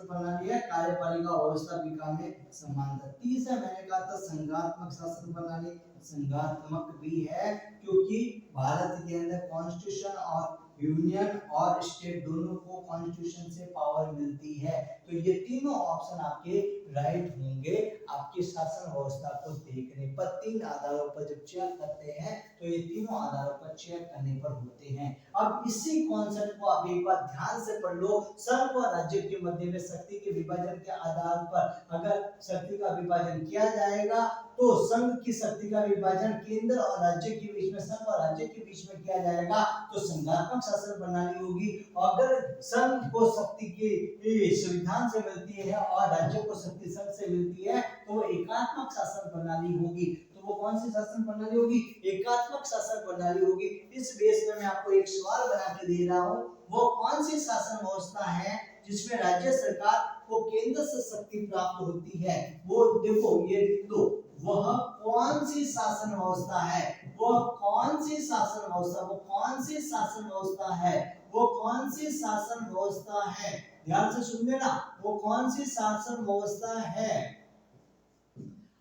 प्रणाली है, कार्यपालिका व्यवस्था विकास में समानता। तीसरा मैंने कहा था संघात्मक शासन प्रणाली, संघात्मक भी है, क्योंकि भारत के अंदर कॉन्स्टिट्यूशन और यूनियन और स्टेट दोनों को कॉन्स्टिट्यूशन से पावर मिलती है। तो ये तीनों ऑप्शन आपके राइट होंगे आपकी शासन व्यवस्था को देखने पर। तीन आधारों पर जब चेक करते हैं तो ये तीनों आधारों पर चेक करने पर होते हैं। अब इसी कॉन्सेप्ट को आप एक बार ध्यान से पढ़ लो। संघ और राज्य के मध्य में शक्ति के विभाजन के आधार पर अगर शक्ति का विभाजन किया जाएगा तो संघ की शक्ति का विभाजन केंद्र और राज्य के बीच में, संघ और राज्य के बीच में किया जाएगा तो संघात्मक शासन प्रणाली होगी। अगर संघ को शक्ति की संविधान से मिलती है और राज्य को शक्ति संघ से मिलती है तो एकात्मक शासन प्रणाली होगी। तो वो कौन सी शासन प्रणाली होगी? एकात्मक शासन प्रणाली होगी। इस बेस पे मैं आपको एक सवाल बना के दे रहा हूँ, वो कौन सी शासन व्यवस्था है जिसमें राज्य सरकार को केंद्र से शक्ति प्राप्त होती है? वो देखो, ये लिख दो, वह कौन सी शासन व्यवस्था है? वो कौन सी शासन व्यवस्था, वो कौन सी शासन व्यवस्था है? वो कौन सी शासन व्यवस्था है? ध्यान से सुन लेना, वो कौन सी शासन व्यवस्था है?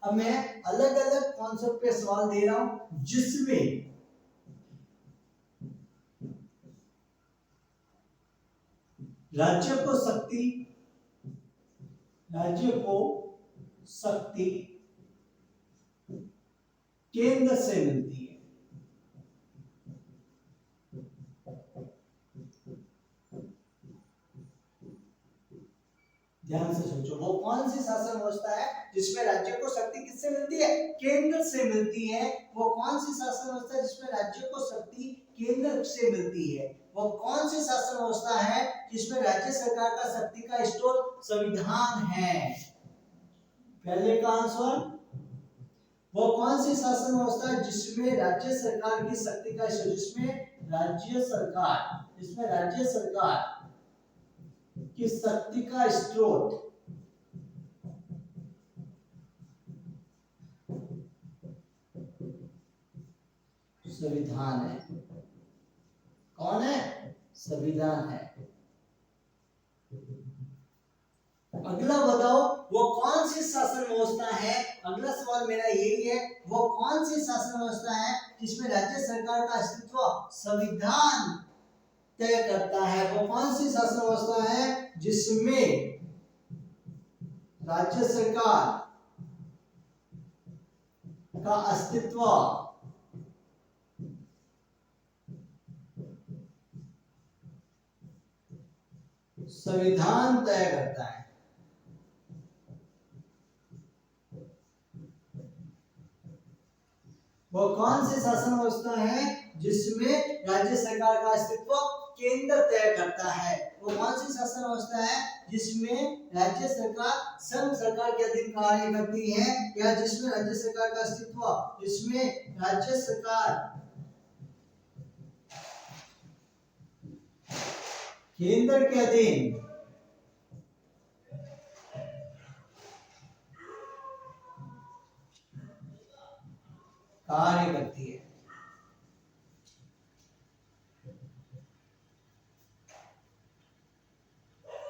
अब मैं अलग अलग कॉन्सेप्ट पे सवाल दे रहा हूं जिसमें राज्य को शक्ति, राज्य को शक्ति केंद्र से मिलती है। ध्यान से सोचो, वो कौन सी शासन व्यवस्था है जिसमें राज्य को शक्ति किससे मिलती है? केंद्र से मिलती है। वो कौन सी शासन व्यवस्था है जिसमें राज्य को शक्ति केंद्र से मिलती है? वो कौन सी शासन व्यवस्था है जिसमें राज्य सरकार का शक्ति का स्रोत संविधान है? पहले का आंसर, वो कौन सी शासन व्यवस्था है जिसमें राज्य सरकार की शक्ति का स्रोत, जिसमें राज्य सरकार की शक्ति का स्रोत संविधान है। कौन है? संविधान है। अगला बताओ, वो कौन सी शासन व्यवस्था है, अगला सवाल मेरा यही है, वो कौन सी शासन व्यवस्था है जिसमें राज्य सरकार का अस्तित्व संविधान तय करता है? वो कौन सी शासन व्यवस्था है जिसमें राज्य सरकार का अस्तित्व संविधान तय करता है? वो कौन सी शासन व्यवस्था है जिसमें राज्य सरकार का अस्तित्व केंद्र तय करता है? वो कौन सी शासन व्यवस्था है जिसमें राज्य सरकार संघ सरकार के अधीन कार्य करती है, या जिसमें राज्य सरकार का अस्तित्व, जिसमें राज्य सरकार केंद्र के अधीन कार्य करती है?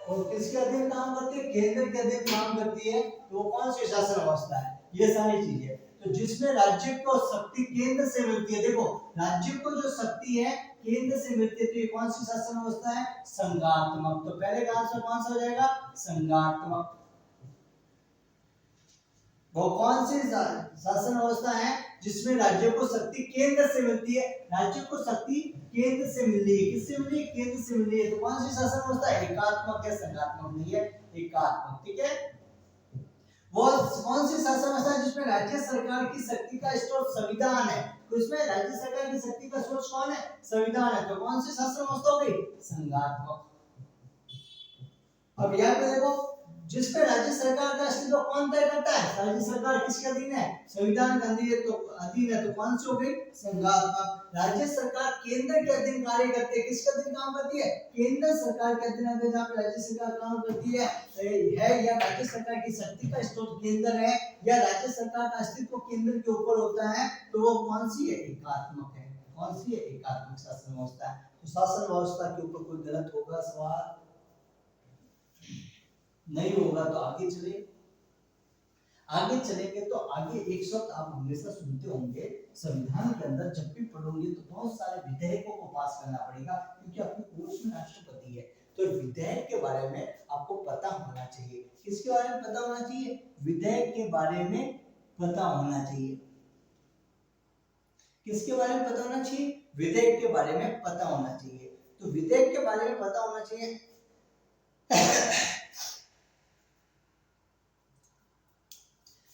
और किसके अधीन काम करती है? केंद्र के अधीन काम करती है। तो वो कौन सी शासन व्यवस्था है? ये सारी चीजें, तो जिसमें राज्य को शक्ति केंद्र से मिलती है। देखो, राज्य को जो शक्ति है केंद्र से मिलती है, तो ये कौन सी शासन व्यवस्था है? संघात्मक। तो पहले का आंसर कौन सा हो जाएगा? संघात्मक। वो कौन सी शासन व्यवस्था है जिसमें राज्य को शक्ति केंद्र से मिलती है? राज्य को शक्ति केंद्र से मिल रही है। किससे मिल रही है? केंद्र से मिल रही है। तो कौन सी शासन व्यवस्था है? एकात्मक है, संघात्मक नहीं है, एकात्मक। ठीक है। वो कौन सी शासन व्यवस्था है जिसमें राज्य सरकार की शक्ति का स्रोत संविधान है? तो इसमें राज्य सरकार की शक्ति का स्रोत कौन है? संविधान है। तो कौन सी शासन व्यवस्था हो गई? संघात्मक। अब यहाँ पे देखो, जिसपे राज्य सरकार का अस्तित्व कौन तय करता है? राज्य सरकार किसके अधीन है? संविधान के अधीन है। तो कौन सी हो गई? संघात्मक। राज्य सरकार केंद्र के अधीन कार्य करती है। किसके अधीन काम करती है? केंद्र सरकार के अधीन। जहाँ पे राज्य सरकार काम करती है या राज्य सरकार की शक्ति का स्रोत केंद्र है, या राज्य सरकार का अस्तित्व केंद्र के ऊपर होता है, तो वो कौन सी है? एकात्मक है। कौन सी है? एकात्मक शासन व्यवस्था है। तो शासन व्यवस्था के ऊपर कोई गलत होगा सवाल? नहीं होगा। तो आगे चले, आगे चलेंगे तो आगे एक शब्द आप हमेशा सुनते होंगे संविधान के अंदर, जब भी पढ़ोगे तो बहुत सारे विधेयकों को पास करना पड़ेगा, क्योंकि आपके कोर्स में राष्ट्रपति है। तो विधेयक के बारे में आपको पता होना चाहिए। किसके बारे में पता होना चाहिए? विधेयक के बारे में पता होना चाहिए। किसके बारे में पता होना चाहिए? विधेयक के बारे में पता होना चाहिए। तो विधेयक के बारे में पता होना चाहिए।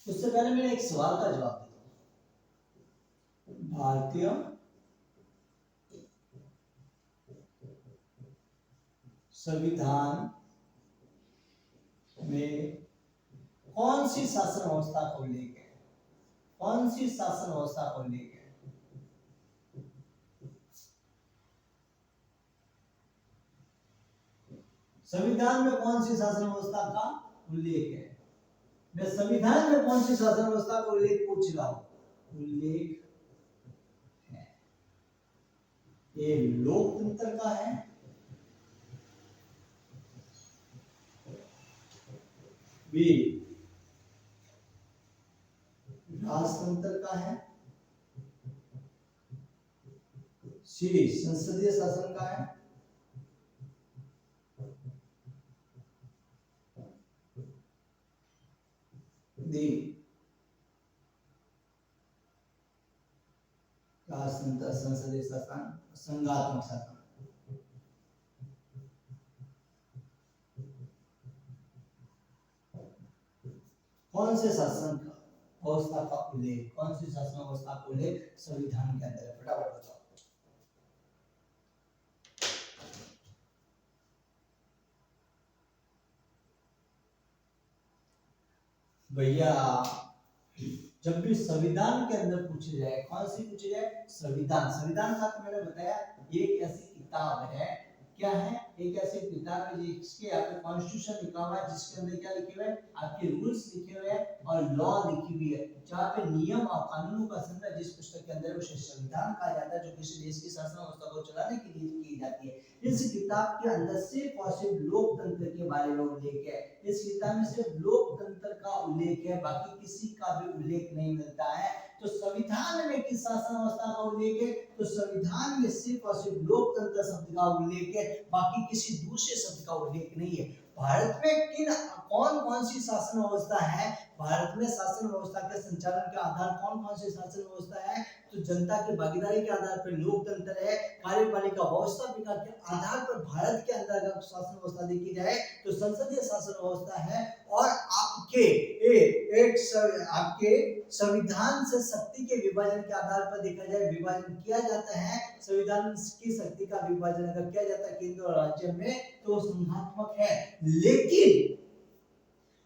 उससे पहले मैंने एक सवाल का जवाब देता हूं। भारतीय संविधान में कौन सी शासन व्यवस्था को उल्लेख है? कौन सी शासन व्यवस्था को उल्लेख है? संविधान में कौन सी शासन व्यवस्था का उल्लेख है? मैं संविधान में कौन सी शासन व्यवस्था का उल्लेख पूछ रहा हूं। उल्लेख है। ये लोकतंत्र का है, बी राजतंत्र का है, सी संसदीय शासन का है, दी संसदीय शासन, संघात्मक शासन। कौन से शासन का व्यवस्था का उल्लेख, कौन सी शासन व्यवस्था का उल्लेख संविधान के अंदर है? फटाफट बताओ। भैया जब भी संविधान के अंदर पूछे जाए, कौन सी पूछे जाए? संविधान। संविधान का तो मैंने बताया ये एक ऐसी किताब है, क्या है? एक ऐसी किताब है जिसके यहाँ पे कॉन्स्टिट्यूशन लिखा हुआ है, जिसके अंदर क्या लिखे हुए हैं? आपके रूल्स लिखे हुए हैं और लॉ लिखी हुई है, जहाँ पे नियम और कानूनों का संग्रह जिस पुस्तक के अंदर उसे संविधान कहा जाता है, जो किसी देश की शासन व्यवस्था को चलाने के लिए की जाती है। इस किताब के अंदर सिर्फ और सिर्फ लोकतंत्र के बारे में उल्लेख है। इस किताब में सिर्फ लोकतंत्र का उल्लेख है, बाकी किसी का भी उल्लेख नहीं मिलता है। तो संविधान में किस शासन व्यवस्था का उल्लेख है? तो संविधान में सिर्फ और सिर्फ लोकतंत्र शब्द का उल्लेख है, बाकी किसी दूसरे शब्द का उल्लेख नहीं है। भारत में किन कौन कौन सी शासन व्यवस्था है? भारत में शासन व्यवस्था के संचालन के आधार कौन कौन सी शासन व्यवस्था है? तो जनता की भागीदारी के आधार पर लोकतंत्र है। कार्यपालिका व्यवस्थापिका के आधार पर भारत के अंदर अगर शासन व्यवस्था देखी जाए तो संसदीय शासन व्यवस्था है। और आपके संविधान से शक्ति के विभाजन के आधार पर देखा जाए, विभाजन किया जाता है। संविधान की शक्ति का विभाजन अगर किया जाता है केंद्र और राज्य में तो संघात्मक है।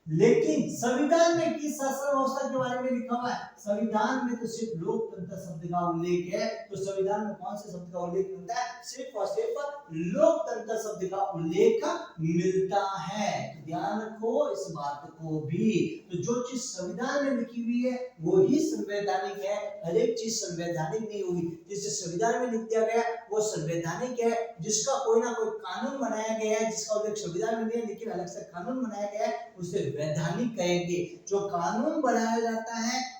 लेकिन संविधान में किस शासन व्यवस्था के बारे में लिखा हुआ है? संविधान में तो सिर्फ लोकतंत्र शब्द का उल्लेख है। तो संविधान में कौन से शब्द का उल्लेख मिलता है? सिर्फ और सिर्फ लोकतंत्र शब्द का उल्लेख मिलता है। तो ध्यान रखो इस बात को भी। तो जो चीज संविधान में लिखी हुई है वो ही संवैधानिक है। हर एक चीज संवैधानिक नहीं होगी। जिसे संविधान में लिख दिया गया वो संवैधानिक है। जिसका कोई ना कोई कानून बनाया गया है, जिसका उल्लेख संविधान में नहीं है लेकिन अलग से कानून बनाया गया है, उसे वैधानिक कहेंगे। जो कानून बनाया जाता है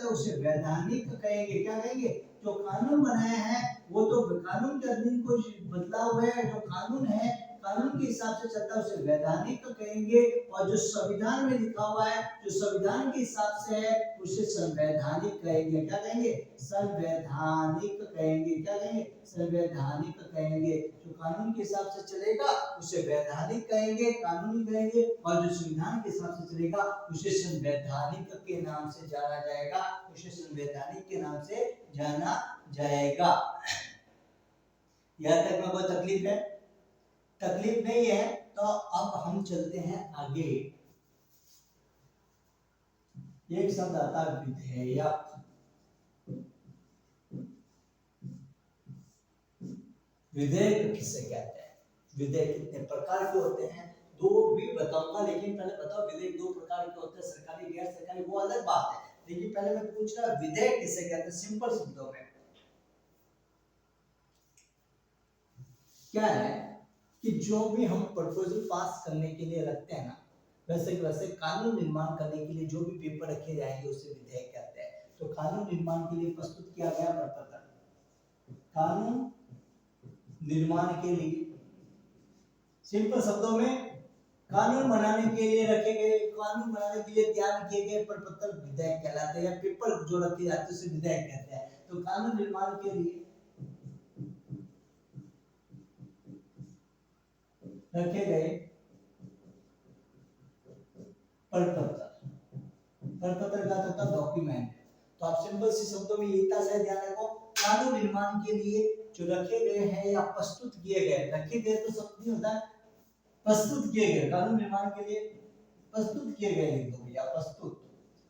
उसे वैधानिक कहेंगे। क्या कहेंगे? जो कानून बनाया है वो तो कानून के अधीन कोई बदलाव है, जो कानून है कानून के हिसाब से चलता है उसे वैधानिक कहेंगे। और जो संविधान में लिखा हुआ है जो संविधान के हिसाब से है उसे संवैधानिक कहेंगे। क्या कहेंगे? संवैधानिक कहेंगे। क्या कहेंगे? संवैधानिक कहेंगे। जो कानून के हिसाब से चलेगा उसे वैधानिक कहेंगे, कानूनी कहेंगे। और जो संविधान के हिसाब से चलेगा उसे संवैधानिक के नाम से जाना जाएगा, उसे संवैधानिक के नाम से जाना जाएगा। यहाँ तक में कोई तकलीफ है? तकलीफ नहीं है। तो अब हम चलते हैं आगे। एक शब्द आता है विधेयक। विधेयक किसे कहते हैं? विधेयक कितने प्रकार के होते हैं? दो भी बताऊंगा, लेकिन पहले बताओ विधेयक दो प्रकार के होते हैं, सरकारी गैर सरकारी, वो अलग बात है। लेकिन पहले मैं पूछ रहा विधेयक किसे कहते हैं सिंपल शब्दों में। क्या है कि जो भी हम प्रपोजल पास करने के लिए रखते हैं ना, वैसे कानून निर्माण करने के लिए जो भी पेपर रखे जाएंगे उसे विधेयक कहते हैं। तो कानून निर्माण के लिए प्रस्तुत किया गया प्रपत्र, कानून निर्माण के लिए सिंपल शब्दों में कानून बनाने के लिए रखे गए, कानून बनाने के लिए तैयार किए गए प्रपत्र विधेयक कहलाते हैं, या पेपर जो रखे जाते हैं उसे विधेयक कहते हैं। तो कानून निर्माण के लिए रखे गए प्रपत्र का होता डॉक्यूमेंट। तो आप सिंपल सी शब्दों में ये इतना ध्यान रखो, कानून निर्माण के लिए जो रखे गए हैं या प्रस्तुत किए गए, रखे गए तो शब्द नहीं होता, प्रस्तुत किए गए, कानून निर्माण के लिए प्रस्तुत किए गए लिख दो भैया, प्रस्तुत।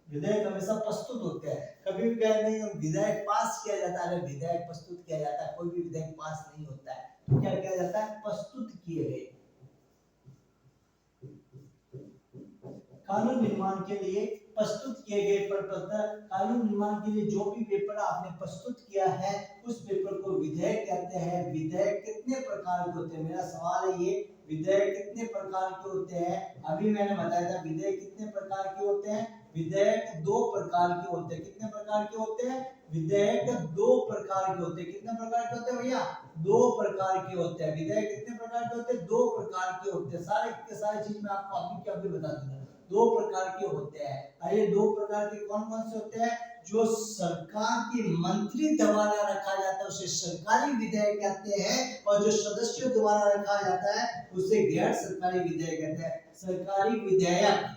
विधेयक हमेशा प्रस्तुत होते हैं, कभी भी कह नहीं विधेयक पास किया जाता है, विधेयक प्रस्तुत किया जाता है, कोई भी विधेयक पास नहीं होता है। तो क्या किया जाता है? प्रस्तुत किए गए। कानून निर्माण के लिए प्रस्तुत किए गए प्रपत्र, कानून निर्माण के लिए जो भी पेपर आपने प्रस्तुत किया है उस पेपर को विधेयक कहते हैं। विधेयक कितने प्रकार के होते हैं? मेरा सवाल है ये, विधेयक कितने प्रकार के होते हैं? अभी मैंने बताया था विधेयक कितने प्रकार के होते हैं। विधेयक दो प्रकार के होते हैं। कितने प्रकार के होते हैं? विधेयक दो प्रकार के होते हैं। कितने प्रकार के होते हैं भैया? दो प्रकार के होते हैं। विधेयक कितने प्रकार के होते हैं? दो प्रकार के होते हैं। सारे के सारे चीज मैं आपको अभी के अभी बता दूंगा। दो प्रकार के होते हैं। और ये दो प्रकार के कौन कौन से होते हैं? जो सरकार के मंत्री द्वारा रखा जाता है उसे सरकारी विधेयक कहते हैं, और जो सदस्यों द्वारा रखा जाता है उसे गैर सरकारी विधेयक कहते हैं। सरकारी विधेयक,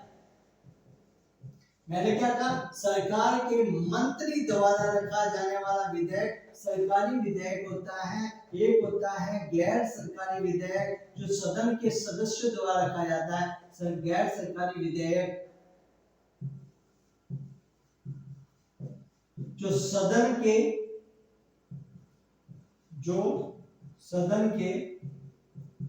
मैंने क्या कहा, सरकार के मंत्री द्वारा रखा जाने वाला विधेयक सरकारी विधेयक होता है। एक होता है गैर सरकारी विधेयक जो सदन के सदस्यों द्वारा रखा जाता है। गैर सरकारी विधेयक जो सदन के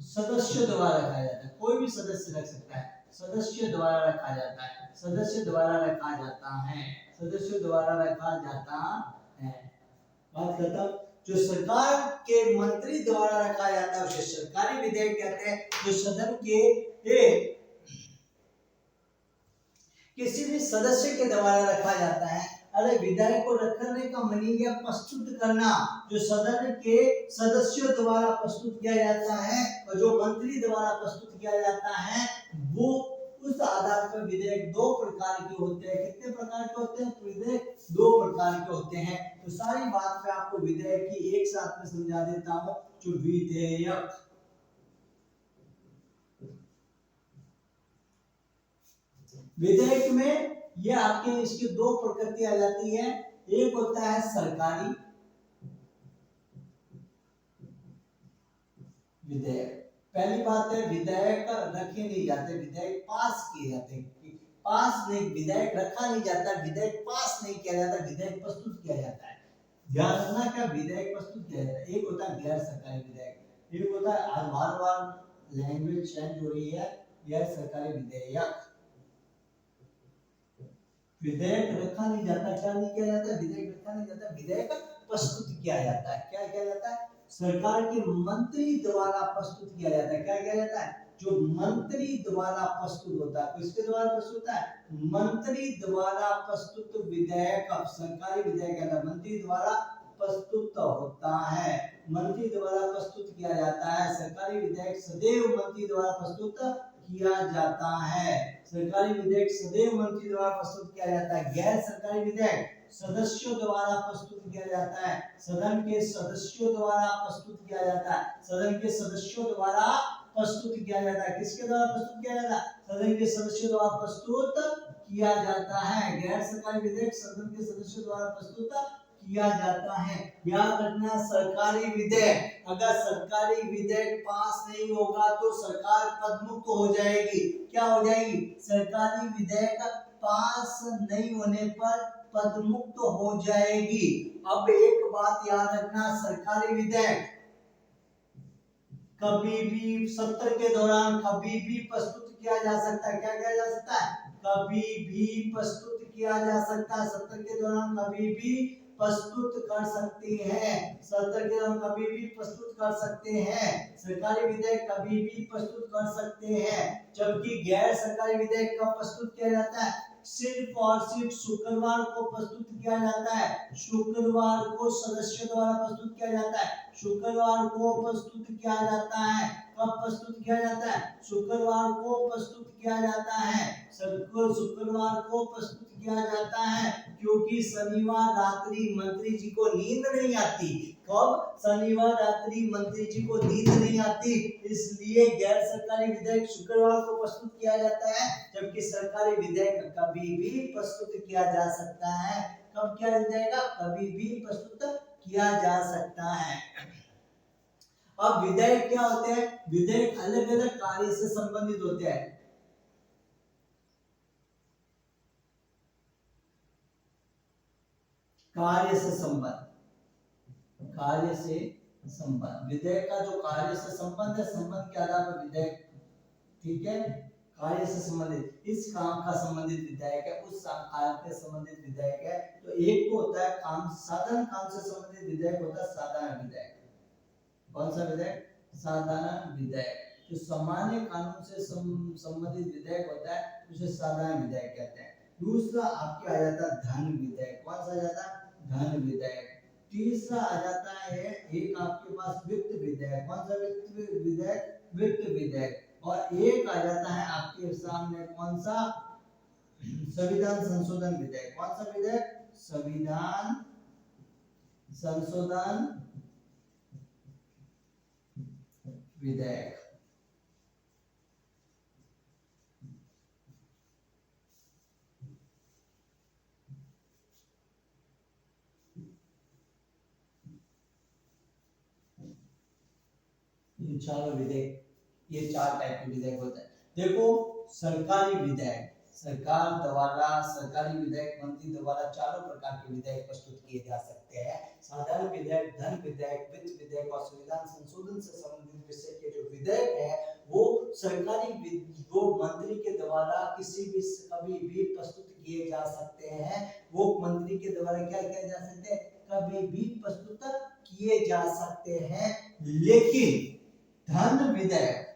सदस्य द्वारा रखा जाता है। कोई भी सदस्य रख सकता है, सदस्य द्वारा रखा जाता है, सदस्य द्वारा रखा जाता है, सदस्य द्वारा रखा जाता है। बात खत्म। जो सरकार के मंत्री द्वारा रखा जाता है उसे सरकारी विधेयक कहते हैं। जो सदन के किसी भी सदस्य के द्वारा रखा जाता है। अरे विधेयक को रखने का मीनिंग है प्रस्तुत करना। जो सदन के सदस्यों द्वारा प्रस्तुत किया जाता है और जो मंत्री द्वारा प्रस्तुत किया जाता है, वो उस आधार पर विधेयक दो प्रकार के होते हैं। कितने प्रकार के होते हैं? तो विधेयक दो प्रकार के होते हैं। तो सारी बात मैं आपको विधेयक की एक साथ में समझा देता हूं। जो विधेयक में ये आपके इसकी दो प्रकृति आ जाती है। एक होता है सरकारी विधेयक। पहली बात है विधेयक रखे नहीं जाते, विधेयक पास किए जाते हैं। पास नहीं, विधेयक रखा नहीं जाता, विधेयक पास नहीं किया जाता, विधेयक प्रस्तुत किया जाता है। ध्यान रखना क्या, विधेयक प्रस्तुत किया जाता है। एक होता है गैर सरकारी विधेयक, एक होता है आज बार बार लैंग्वेज चेंज हो रही है। गैर सरकारी विधेयक, विधेयक रखा नहीं जाता, क्या नहीं किया जाता, विधेयक रखा नहीं जाता, विधेयक प्रस्तुत किया जाता है। क्या किया जाता है? सरकार के मंत्री द्वारा प्रस्तुत किया जाता है। क्या किया जाता है? जो मंत्री द्वारा प्रस्तुत होता है। किसके द्वारा प्रस्तुत होता है? मंत्री द्वारा प्रस्तुत विधेयक सरकारी विधेयक है, मंत्री द्वारा प्रस्तुत होता है, मंत्री द्वारा प्रस्तुत किया जाता है। सरकारी विधेयक सदैव मंत्री द्वारा प्रस्तुत किया जाता है। सरकारी विधेयक सदैव मंत्री द्वारा प्रस्तुत किया जाता है। गैर सरकारी विधेयक सदस्यों द्वारा प्रस्तुत किया जाता है, सदन के सदस्यों द्वारा प्रस्तुत किया जाता है, सदन के सदस्यों द्वारा प्रस्तुत किया जाता है। किसके द्वारा प्रस्तुत किया जाता है? सदन के सदस्यों द्वारा प्रस्तुत किया जाता है। गैर सरकारी विधेयक सदन के सदस्यों द्वारा प्रस्तुत किया जाता है। याद रखना, सरकारी विधेयक, अगर सरकारी विधेयक पास नहीं होगा तो सरकार पदमुक्त हो जाएगी। क्या हो जाएगी? सरकारी विधेयक पास नहीं होने पर पदमुक्त हो जाएगी। अब एक बात याद रखना, सरकारी विधेयक कभी भी सत्र के दौरान कभी भी प्रस्तुत किया जा सकता है। क्या किया जा सकता है? कभी भी प्रस्तुत किया जा सकता है। सत्र के दौरान कभी भी प्रस्तुत कर सकते हैं, सत्र के दौरान कभी भी प्रस्तुत कर सकते हैं। सरकारी विधेयक कभी भी प्रस्तुत कर सकते हैं। जबकि गैर सरकारी विधेयक कब प्रस्तुत किया जाता है? सिर्फ और सिर्फ शुक्रवार को प्रस्तुत किया जाता है। शुक्रवार को सदस्यों द्वारा प्रस्तुत किया जाता है। शुक्रवार को प्रस्तुत किया जाता है। कब प्रस्तुत किया जाता है? शुक्रवार को प्रस्तुत किया जाता है। शुक्रवार को प्रस्तुत किया जाता है क्योंकि शनिवार रात्रि मंत्री जी को नींद नहीं आती। कब? शनिवार रात्रि मंत्री जी को नींद नहीं आती, इसलिए गैर सरकारी विधेयक शुक्रवार को प्रस्तुत किया जाता है। जबकि सरकारी विधेयक कभी भी प्रस्तुत किया जा सकता है। कब किया जाएगा? कभी भी प्रस्तुत किया जा सकता है। अब विधेयक क्या होते हैं? विधेयक अलग अलग कार्य से संबंधित होते हैं। कार्य से संबंध, कार्य से संबंध, विधेयक का जो कार्य से संबंध है, संबंध के आधार पर विधेयक, ठीक है, कार्य से संबंधित, इस काम का संबंधित विधेयक है, उस काम के संबंधित विधेयक है। तो एक को होता है काम, साधारण काम से संबंधित विधेयक होता है साधारण विधेयक। कौन सा विधेयक? साधारण विधेयक। जो सामान्य कानून से संबंधित विधेयक होता है उसे साधारण विधेयक कहते हैं। दूसरा आपके आ जाता है धन विधेयक। कौन सा आ जाता है? धन विधेयक। तीसरा आ जाता है एक आपके पास वित्त विधेयक। कौन सा वित्त विधेयक? वित्त विधेयक। और एक आ जाता है आपके सामने कौन सा? संविधान संशोधन विधेयक। कौन सा विधेयक? संविधान संशोधन विधेयक। ये चारों विधेयक, ये 4 टाइप के विधेयक होते हैं। देखो, सरकारी विधेयक, सरकार द्वारा सरकारी विधेयक, मंत्री द्वारा चारों प्रकार के विधेयक प्रस्तुत किए जा सकते हैं। साधारण विधेयक, धन विधेयक, वित्त विधेयक और संविधान संशोधन से संबंधित विषय के जो विधेयक है वो सरकारी वो मंत्री के द्वारा किसी भी कभी भी प्रस्तुत किए जा सकते हैं। वो मंत्री के द्वारा क्या किया जा सकते हैं? कभी भी प्रस्तुत किए जा सकते हैं। लेकिन धन विधेयक,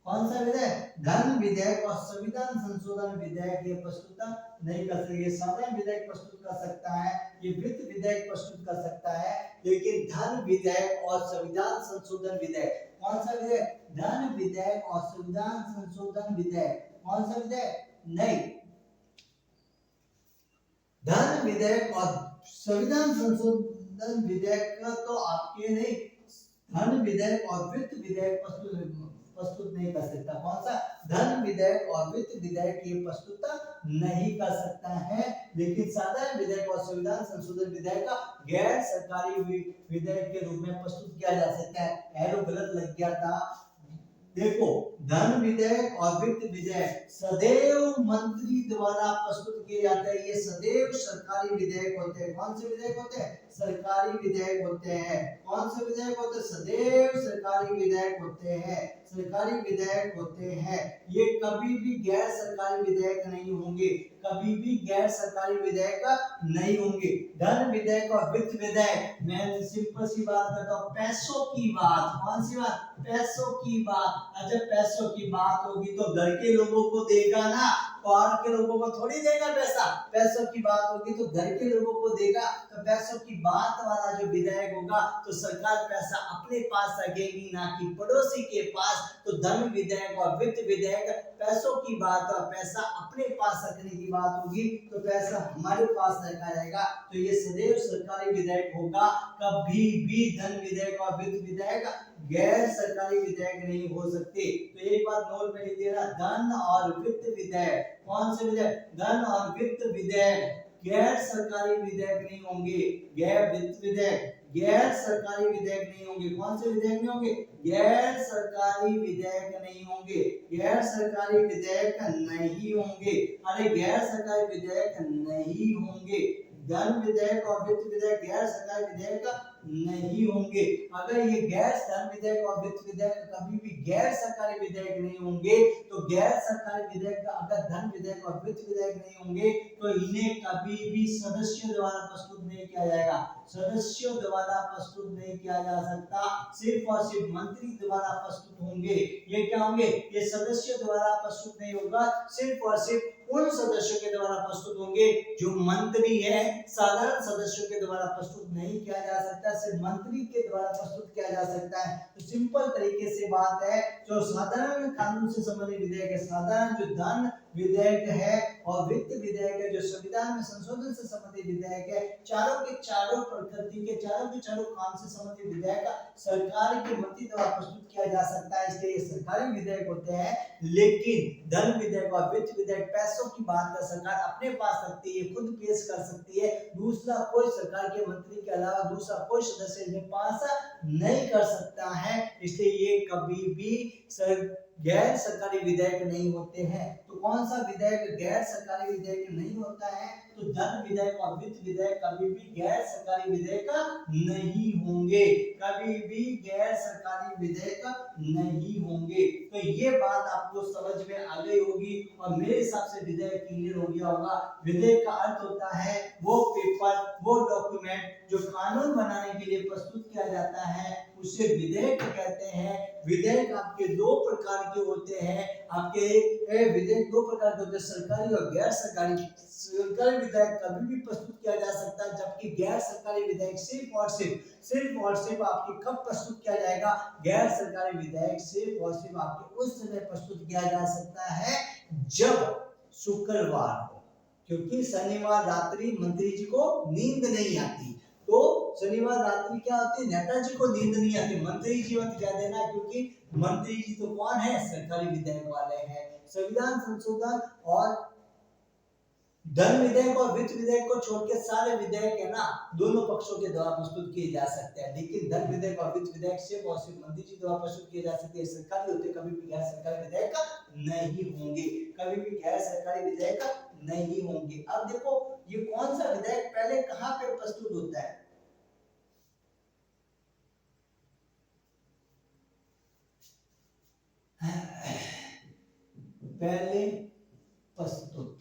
कौन सा विधेयक? धन विधेयक और संविधान संशोधन विधेयक ये प्रस्तुत नहीं कर सकते। ये साधारण विधेयक प्रस्तुत कर सकता है, ये वित्त विधेयक प्रस्तुत कर सकता है, लेकिन धन विधेयक और संविधान संशोधन विधेयक, कौन सा विधेयक? धन विधेयक और संविधान संशोधन विधेयक, कौन सा विधेयक? नहीं, धन विधेयक और संविधान संशोधन विधेयक तो आपके नहीं, धन विधेयक और वित्त विधेयक प्रस्तुत नहीं कर सकता। कौन सा? धन विधेयक और वित्त विधेयक ये प्रस्तुत नहीं कर सकता है। लेकिन साधारण विधेयक और संविधान संशोधन विधेयक का गैर सरकारी विधेयक के रूप में प्रस्तुत किया जा सकता है। एरो गलत लग गया था। देखो, धन विधेयक और वित्त विधेयक सदैव मंत्री द्वारा प्रस्तुत किए जाते हैं। ये सदैव सरकारी विधेयक होते हैं। कौन से विधेयक होते हैं? सरकारी विधेयक होते हैं। कौन से विधेयक होते हैं? सदैव सरकारी विधेयक होते हैं। सरकारी विधेयक होते हैं। ये कभी भी गैर सरकारी विधेयक नहीं होंगे, कभी भी गैर सरकारी विधेयक नहीं होंगे। धन विधेयक और वित्त विधेयक, मैं सिंपल सी बात करता हूँ, पैसों की बात। कौन सी बात? पैसों की बात। जब पैसों की बात होगी तो घर के लोगों को देगा ना, बाहर के लोगों को थोड़ी देगा पैसा। पैसों की बात होगी तो घर के लोगों को देगा। तो पैसों की बात वाला जो विधेयक होगा तो सरकार पैसा अपने पास रखेगी, ना कि पड़ोसी के पास। तो धन विधेयक और वित्त विधेयक पैसों की बात और पैसा अपने पास रखने की बात होगी, तो पैसा हमारे पास रखा जाएगा। तो ये सदैव सरकारी विधेयक होगा, कभी भी धन विधेयक और वित्त विधेयक गैर सरकारी विधेयक नहीं हो सकते। तो एक बात नोट में लिख देना, धन और वित्त विधेयक, कौन से विधेयक? धन और वित्त विधेयक गैर सरकारी विधेयक नहीं होंगे। गैर वित्त विधेयक गैर सरकारी विधेयक नहीं होंगे। कौन से विधेयक नहीं होंगे? गैर सरकारी विधेयक नहीं होंगे। गैर सरकारी विधेयक नहीं होंगे। अरे गैर सरकारी विधेयक नहीं होंगे। धन विधेयक और वित्त विधेयक गैर सरकारी विधेयक नहीं होंगे। अगर ये गैर धन विधेयक और वित्त विधेयक कभी भी गैर सरकारी विधेयक नहीं होंगे, तो गैर सरकारी विधेयक अगर धन विधेयक और वित्त विधेयक नहीं होंगे तो इन्हें कभी भी सदस्यों द्वारा प्रस्तुत नहीं किया जाएगा। सदस्यों द्वारा प्रस्तुत नहीं किया जा सकता, सिर्फ और सिर्फ मंत्री द्वारा प्रस्तुत होंगे। ये क्या होंगे? ये सदस्यों द्वारा प्रस्तुत नहीं होगा, सिर्फ और सिर्फ उन सदस्यों के द्वारा प्रस्तुत होंगे जो मंत्री है। साधारण सदस्यों के द्वारा प्रस्तुत नहीं किया जा सकता, सिर्फ मंत्री के द्वारा प्रस्तुत किया जा सकता है। तो सिंपल तरीके से बात है, जो साधारण कानून से संबंधित विधेयक है, साधारण जो धन विधेयक है और वित्त विधेयक है, जो संविधान में संशोधन से संबंधित विधेयक है, चारों के चारों प्रकृति के चारों काम से संबंधित विधेयक सरकार के मंत्री द्वारा प्रस्तुत किया जा सकता है, इसलिए ये सरकारी विधेयक होते हैं। लेकिन धन विधेयक और वित्त विधेयक पैसों की बात है, सरकार अपने पास रखती है, खुद पेश कर सकती है, दूसरा कोई सरकार के मंत्री के अलावा दूसरा कोई सदस्य इन्हें पास नहीं कर सकता है, इसलिए ये कभी भी गैर सरकारी विधेयक नहीं होते हैं। तो कौन सा विधेयक गैर सरकारी विधेयक नहीं होता है? तो धन विधेयक और वित्त विधेयक कभी भी गैर सरकारी विधेयक नहीं होंगे, कभी भी गैर सरकारी विधेयक नहीं होंगे। तो ये बात आपको समझ में आ गई होगी और मेरे हिसाब से विधेयक क्लियर हो गया होगा। विधेयक का अर्थ होता है वो पेपर, वो डॉक्यूमेंट जो कानून बनाने के लिए प्रस्तुत किया जाता है, उसे विधेयक कहते हैं। विधेयक आपके दो प्रकार के होते हैं, आपके विधेयक दो प्रकार के होते हैं, सरकारी और गैर सरकारी। सरकारी विधेयक कभी भी प्रस्तुत किया जा सकता है, जबकि गैर सरकारी विधेयक सिर्फ और सिर्फ आपके कब प्रस्तुत किया जाएगा? गैर सरकारी विधेयक सिर्फ और सिर्फ आपके उस समय प्रस्तुत किया जा सकता है जब शुक्रवार हो। क्योंकि शनिवार रात्रि मंत्री जी को नींद नहीं आती, तो शनिवार रात्रि क्या होती है, नेताजी को नींद नहीं आती, मंत्री जी मत क्या देना, क्योंकि मंत्री जी तो कौन है, सरकारी विधायक वाले हैं। संविधान संशोधन और धन विधेयक और वित्त विधेयक को छोड़ के सारे विधेयक है ना दोनों पक्षों के द्वारा प्रस्तुत किए जा सकते हैं, लेकिन धन विधेयक और वित्त विधेयक सिर्फ और सिर्फ मंत्री जी द्वारा प्रस्तुत किए जा सकते हैं, सरकारी होते कभी भी गैर सरकारी विधेयक नहीं होंगे, कभी भी गैर सरकारी विधेयक नहीं होंगे। अब देखो ये कौन सा विधेयक पहले कहां पे प्रस्तुत होता है, पहले प्रस्तुत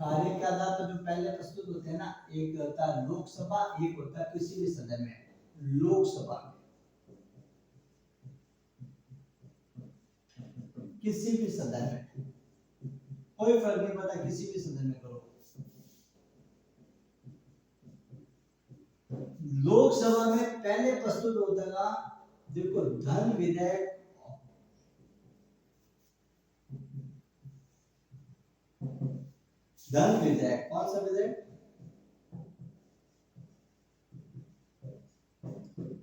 कार्य के आधार पर जो पहले प्रस्तुत होते हैं ना, एक होता है लोकसभा, एक होता है किसी भी सदन में, लोकसभा में किसी भी सदन में, कोई फर्क नहीं पड़ता, किसी भी सदन में करो। लोकसभा में पहले प्रस्तुत होता है, देखो धन विधेयक, धन विधेयक, कौन सा विधेयक,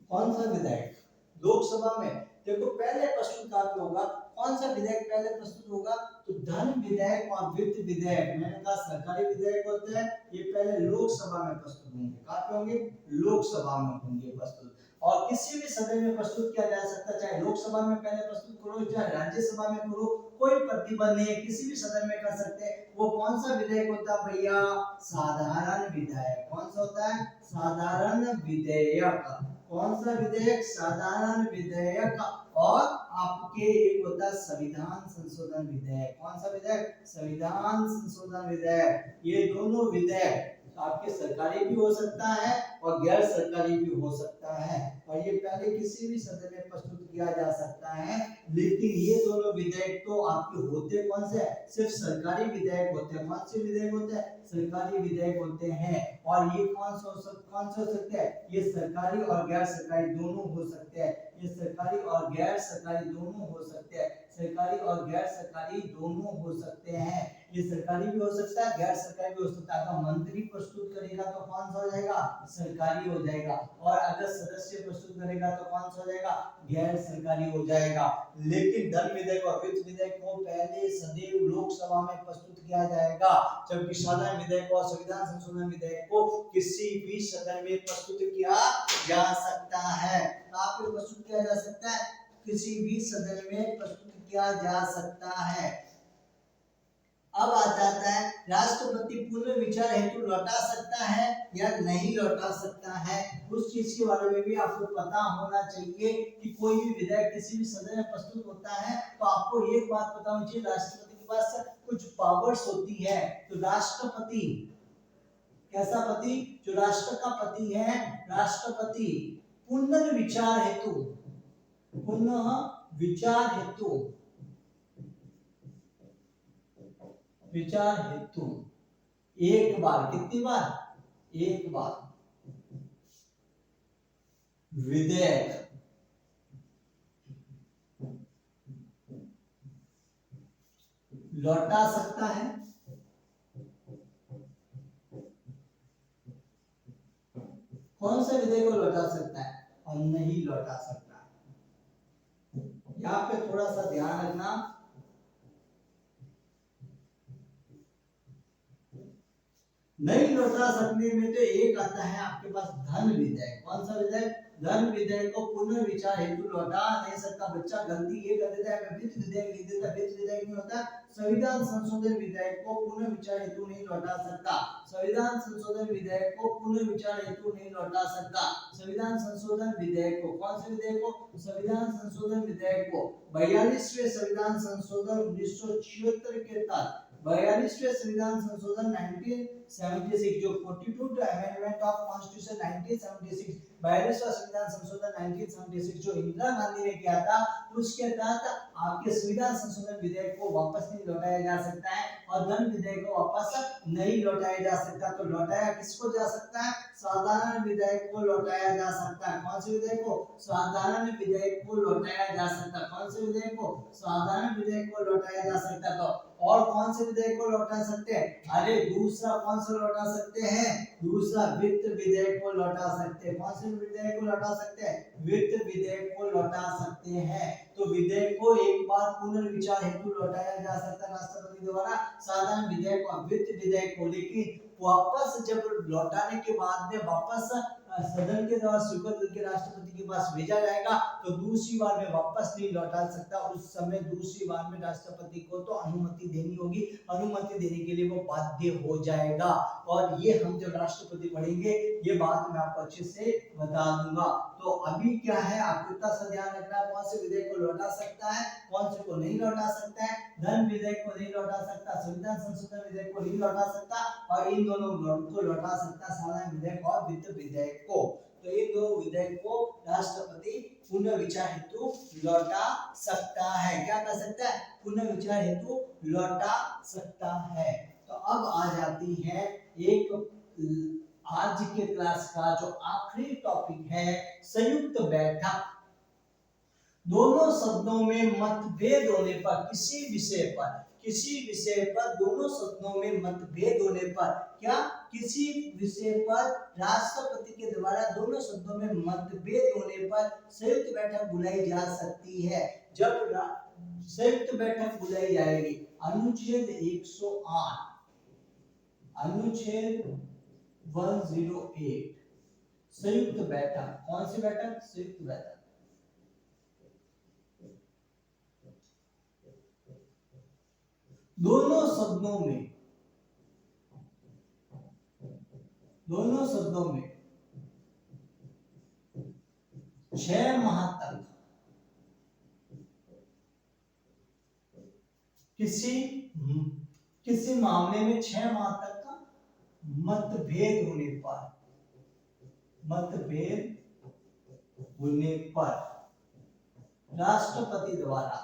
कौन सा विधेयक लोकसभा में, देखो पहले प्रस्तुत कहां पे होगा, कौन सा विधेयक पहले प्रस्तुत होगा, तो धन विधेयक और वित्त विधेयक, मैंने कहा सरकारी विधेयक होते हैं, ये पहले लोकसभा में प्रस्तुत होंगे, कहां पे होंगे, लोकसभा में होंगे प्रस्तुत, और किसी भी सदन में प्रस्तुत किया जा सकता है, चाहे लोकसभा में पहले प्रस्तुत करो चाहे राज्यसभा में करो, कोई प्रतिबंध नहीं है, किसी भी सदन में कर सकते हैं। वो कौन सा विधेयक होता है भैया, साधारण विधेयक, कौन सा होता है, साधारण विधेयक, कौन सा विधेयक, साधारण विधेयक, और आपके एक होता है संविधान संशोधन विधेयक, कौन सा विधेयक, संविधान संशोधन विधेयक, ये दोनों विधेयक आपके सरकारी भी हो सकता है और गैर सरकारी भी हो सकता है, और ये पहले किसी भी सदन में प्रस्तुत किया जा सकता है, लेकिन ये दोनों विधेयक तो आपके होते कौन से, सिर्फ सरकारी विधेयक होते हैं, कौन से विधेयक होते हैं, सरकारी विधेयक होते हैं, और ये कौन से हो सकते हैं, ये सरकारी और गैर सरकारी दोनों हो सकते हैं, ये सरकारी और गैर सरकारी दोनों हो सकते हैं, सरकारी और गैर सरकारी दोनों हो सकते हैं, ये सरकारी भी हो सकता है गैर सरकारी भी हो सकता है, तो मंत्री प्रस्तुत करेगा तो कौन सा हो जाएगा, सरकारी हो जाएगा, और अगर सदस्य प्रस्तुत करेगा तो कौन सा हो जाएगा, गैर सरकारी हो जाएगा। लेकिन धन विधेयक और वित्त विधेयक को पहले सदैव लोकसभा में प्रस्तुत किया जाएगा, जबकि साधारण विधेयक और संविधान संशोधन विधेयक को किसी भी सदन में प्रस्तुत किया जा सकता है, कहां पे प्रस्तुत किया जा सकता है, किसी भी सदन में प्रस्तुत किया जा सकता है। अब आ जाता है राष्ट्रपति पुनर्विचार हेतु लौटा सकता है या नहीं लौटा सकता है, उस चीज के बारे में भी आपको पता होना चाहिए कि कोई भी विधेयक किसी भी सदन में प्रस्तुत होता है तो आपको एक बात पता होनी चाहिए, राष्ट्रपति के पास कुछ पावर्स होती है, तो राष्ट्रपति कैसा पति, जो राष्ट्र का पति है, राष्ट्रपति पुनर्विचार हेतु, पुनः विचार हेतु, विचार हेतु एक बार, कितनी बार, एक बार विधेयक लौटा सकता है, कौन सा विधेयक को लौटा सकता है और नहीं लौटा सकता है, यहाँ पे थोड़ा सा ध्यान रखना, नहीं लौटा सकने में तो एक आता है आपके पास धन विधेयक, कौन सा विधेयक, धन विधेयक को पुनर्विचार हेतु लौटा नहीं सकता, बच्चा गलती ये कर देता है, वित्त विधेयक लिख देता है, वित्त विधेयक नहीं होता, संविधान संशोधन विधेयक को पुनर्विचार हेतु नहीं लौटा सकता, संविधान संशोधन विधेयक को पुनर्विचार हेतु नहीं लौटा सकता, संविधान संशोधन विधेयक को, कौन से विधेयक को, संविधान संशोधन विधेयक को 42वें संविधान संशोधन 1976 के तहत, 42वें संविधान संशोधन 1976 जो 42 अमेंडमेंट ऑफ कॉन्स्टिट्यूशन 1976 42वां संविधान संशोधन 1976 जो इंदिरा गांधी ने किया था, तो उसके तहत आपके संविधान संशोधन विधेयक को वापस नहीं लौटाया जा सकता है और धन विधेयक को वापस नहीं लौटाया जा सकता। तो लौटाया किसको जा सकता है? साधारण विधेयक को लौटाया जा सकता है। कौन से विधेयक को? साधारण विधेयक को लौटाया जा सकता है। कौन से विधेयक को? साधारण विधेयक को लौटाया जा सकता है। तो और कौन से विधेयक को लौटा सकते हैं? अरे दूसरा कौन सा लौटा सकते हैं? दूसरा वित्त विधेयक को लौटा सकते हैं। कौन से विधेयक को लौटा सकते हैं? वित्त विधेयक को लौटा सकते हैं। तो विधेयक को एक बार पुनर्विचार हेतु लौटाया जा सकता है राष्ट्रपति द्वारा, साधारण विधेयक और वित्त विधेयक को। लेकिन वापस जब लौटाने के बाद में वापस सदन के द्वारा स्वीकृत करके राष्ट्रपति के पास भेजा जाएगा, तो दूसरी बार में वापस नहीं लौटा सकता। उस समय दूसरी बार में राष्ट्रपति को तो अनुमति देनी होगी, अनुमति देने के लिए वो बाध्य हो जाएगा। और ये हम जब राष्ट्रपति पढ़ेंगे ये बात मैं आपको अच्छे से बता दूंगा। तो अभी क्या है, आपको इतना सा ध्यान रखना है, कौन से विधेयक को लौटा सकता है, कौन से को नहीं लौटा सकता है। धन विधेयक को नहीं लौटा सकता, संविधान संशोधन विधेयक को नहीं लौटा सकता, और इन दोनों को लौटा सकता, साधारण विधेयक और वित्त विधेयक को। तो इन दो विधेयक को राष्ट्रपति पुनर्विचार हेतु लौटा सकता है। क्या कर सकता है? पुनर्विचार हेतु लौटा सकता है। तो अब आ जाती है एक आज के क्लास का जो आखिरी टॉपिक है, संयुक्त बैठक। दोनों सदनों में मतभेद होने पर किसी विषय पर दोनों सदनों में मतभेद होने पर, क्या किसी विषय पर राष्ट्रपति के द्वारा दोनों सदनों में मतभेद होने पर संयुक्त बैठक बुलाई जा सकती है। जब संयुक्त बैठक बुलाई जाएगी, अनुच्छेद 108, अनुच्छेद 108, संयुक्त बैठक। कौन सी बैठक? संयुक्त बैठक। दोनों सदनों में 6 माह तक किसी मामले में 6 माह तक का मतभेद होने पर राष्ट्रपति द्वारा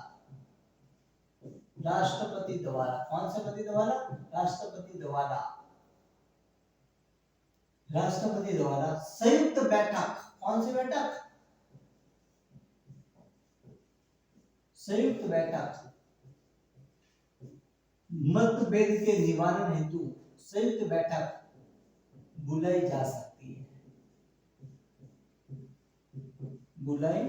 कौन से पति द्वारा? राष्ट्रपति द्वारा संयुक्त बैठक। कौन सी बैठक? संयुक्त बैठक। मतभेद के निवारण हेतु संयुक्त बैठक बुलाई जा सकती है, बुलाई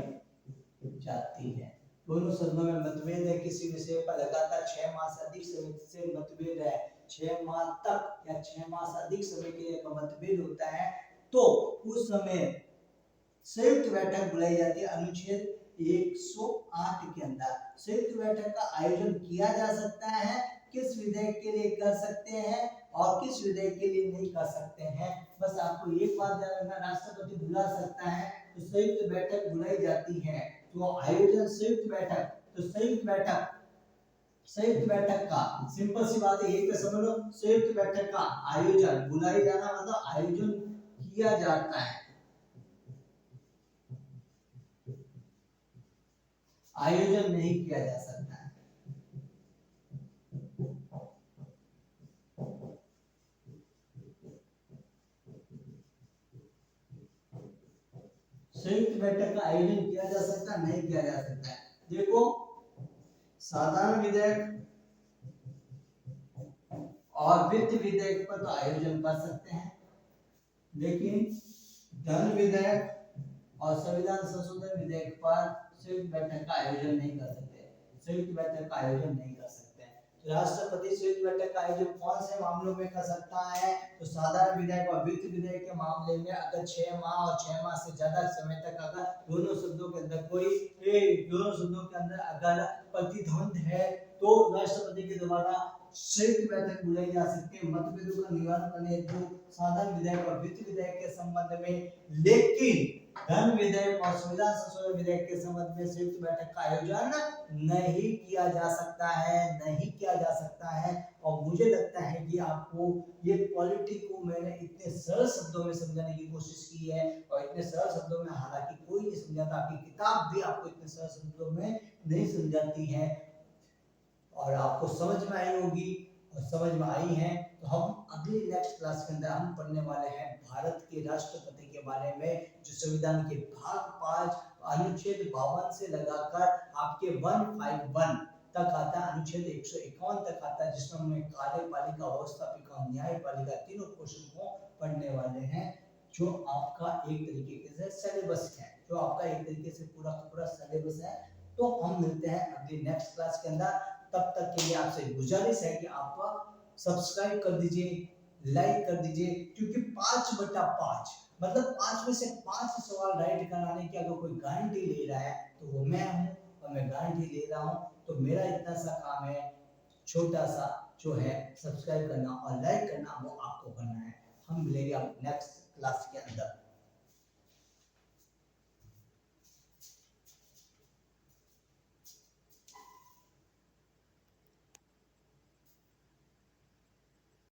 जाती है। दोनों सदनों में मतभेद है, किसी विषय पर लगातार 6 माह से अधिक समय से मतभेद है, 6 माह तक या 6 माह से अधिक समय के लिए मतभेद होता है, तो उस समय संयुक्त बैठक बुलाई जाती है। अनुच्छेद 108 के अंदर संयुक्त बैठक का आयोजन किया जा सकता है। किस विधेयक के लिए कर सकते हैं और किस विधेयक के लिए नहीं कर सकते हैं, बस आपको एक बात ध्यान रखना, राष्ट्रपति बुला सकता है तो संयुक्त बैठक बुलाई जाती है। तो आयोजन संयुक्त बैठक, तो संयुक्त बैठक का सिंपल सी बात है, यही तो समझ लो, संयुक्त बैठक का आयोजन, बुलाई जाना मतलब आयोजन किया जाता है, आयोजन नहीं किया जा सकता है। संयुक्त बैठक का आयोजन किया जा सकता, नहीं किया जा सकता है। देखो, साधारण विधेयक और वित्त विधेयक पर तो आयोजन कर सकते हैं, लेकिन धन विधेयक और संविधान संशोधन विधेयक पर संयुक्त बैठक का आयोजन नहीं कर सकते, संयुक्त बैठक का आयोजन नहीं कर सकते। तो राष्ट्रपति संयुक्त बैठक का आयोजन कौन से मामलों में कर सकता है? तो साधारण विधेयक और वित्त विधेयक के मामले में अगर 6 माह और 6 माह से ज्यादा समय तक अगर दोनों सदनों के अंदर अगर प्रतिद्वंद है, तो राष्ट्रपति के द्वारा संयुक्त बैठक बुलाई जा सकती है मतभेदों का निवारण करने हेतु साधारण विधेयक और वित्त विधेयक के संबंध में, लेकिन धन विधेयक और संविधान संशोधन विधेयक के संबंध में संयुक्त बैठक का आयोजन नहीं किया जा सकता है, नहीं किया जा सकता है। और मुझे लगता है कि आपको ये पॉलिटी को मैंने इतने सरल शब्दों में समझाने की कोशिश की है, और इतने सरल शब्दों में हालांकि कोई नहीं समझाता, आपकी किताब भी आपको इतने सरल शब्दों में नहीं समझाती है, और आपको समझ में आई होगी, और समझ में आई है। तो हम अगली नेक्स्ट क्लास के अंदर हम पढ़ने वाले हैं भारत के राष्ट्रपति के बारे में, जो संविधान के भाग 5 अनुच्छेद 52 से लगाकर आपके 151 तक आता है, अनुच्छेद 151 तक आता है, जिसमें हमने कार्यपालिका, व्यवस्थापिका और न्यायपालिका तीनों क्वेश्चन को पढ़ने वाले हैं, जो आपका एक तरीके से सिलेबस है, जो आपका एक तरीके से पूरा का पूरा सिलेबस है। तो हम मिलते हैं अगली नेक्स्ट क्लास के अंदर। तब तक के लिए आपसे गुजारिश है कि आप सब्सक्राइब कर दीजिए, लाइक कर दीजिए, क्योंकि 5/5 मतलब 5 में से 5 सवाल राइट कराने की अगर कोई गारंटी ले रहा है तो वो मैं हूं, और मैं गारंटी ले रहा हूं। तो मेरा इतना सा काम है, छोटा सा, जो है सब्सक्राइब करना और लाइक करना, वो आपको करना है। हम मिलेंगे आप नेक्स्ट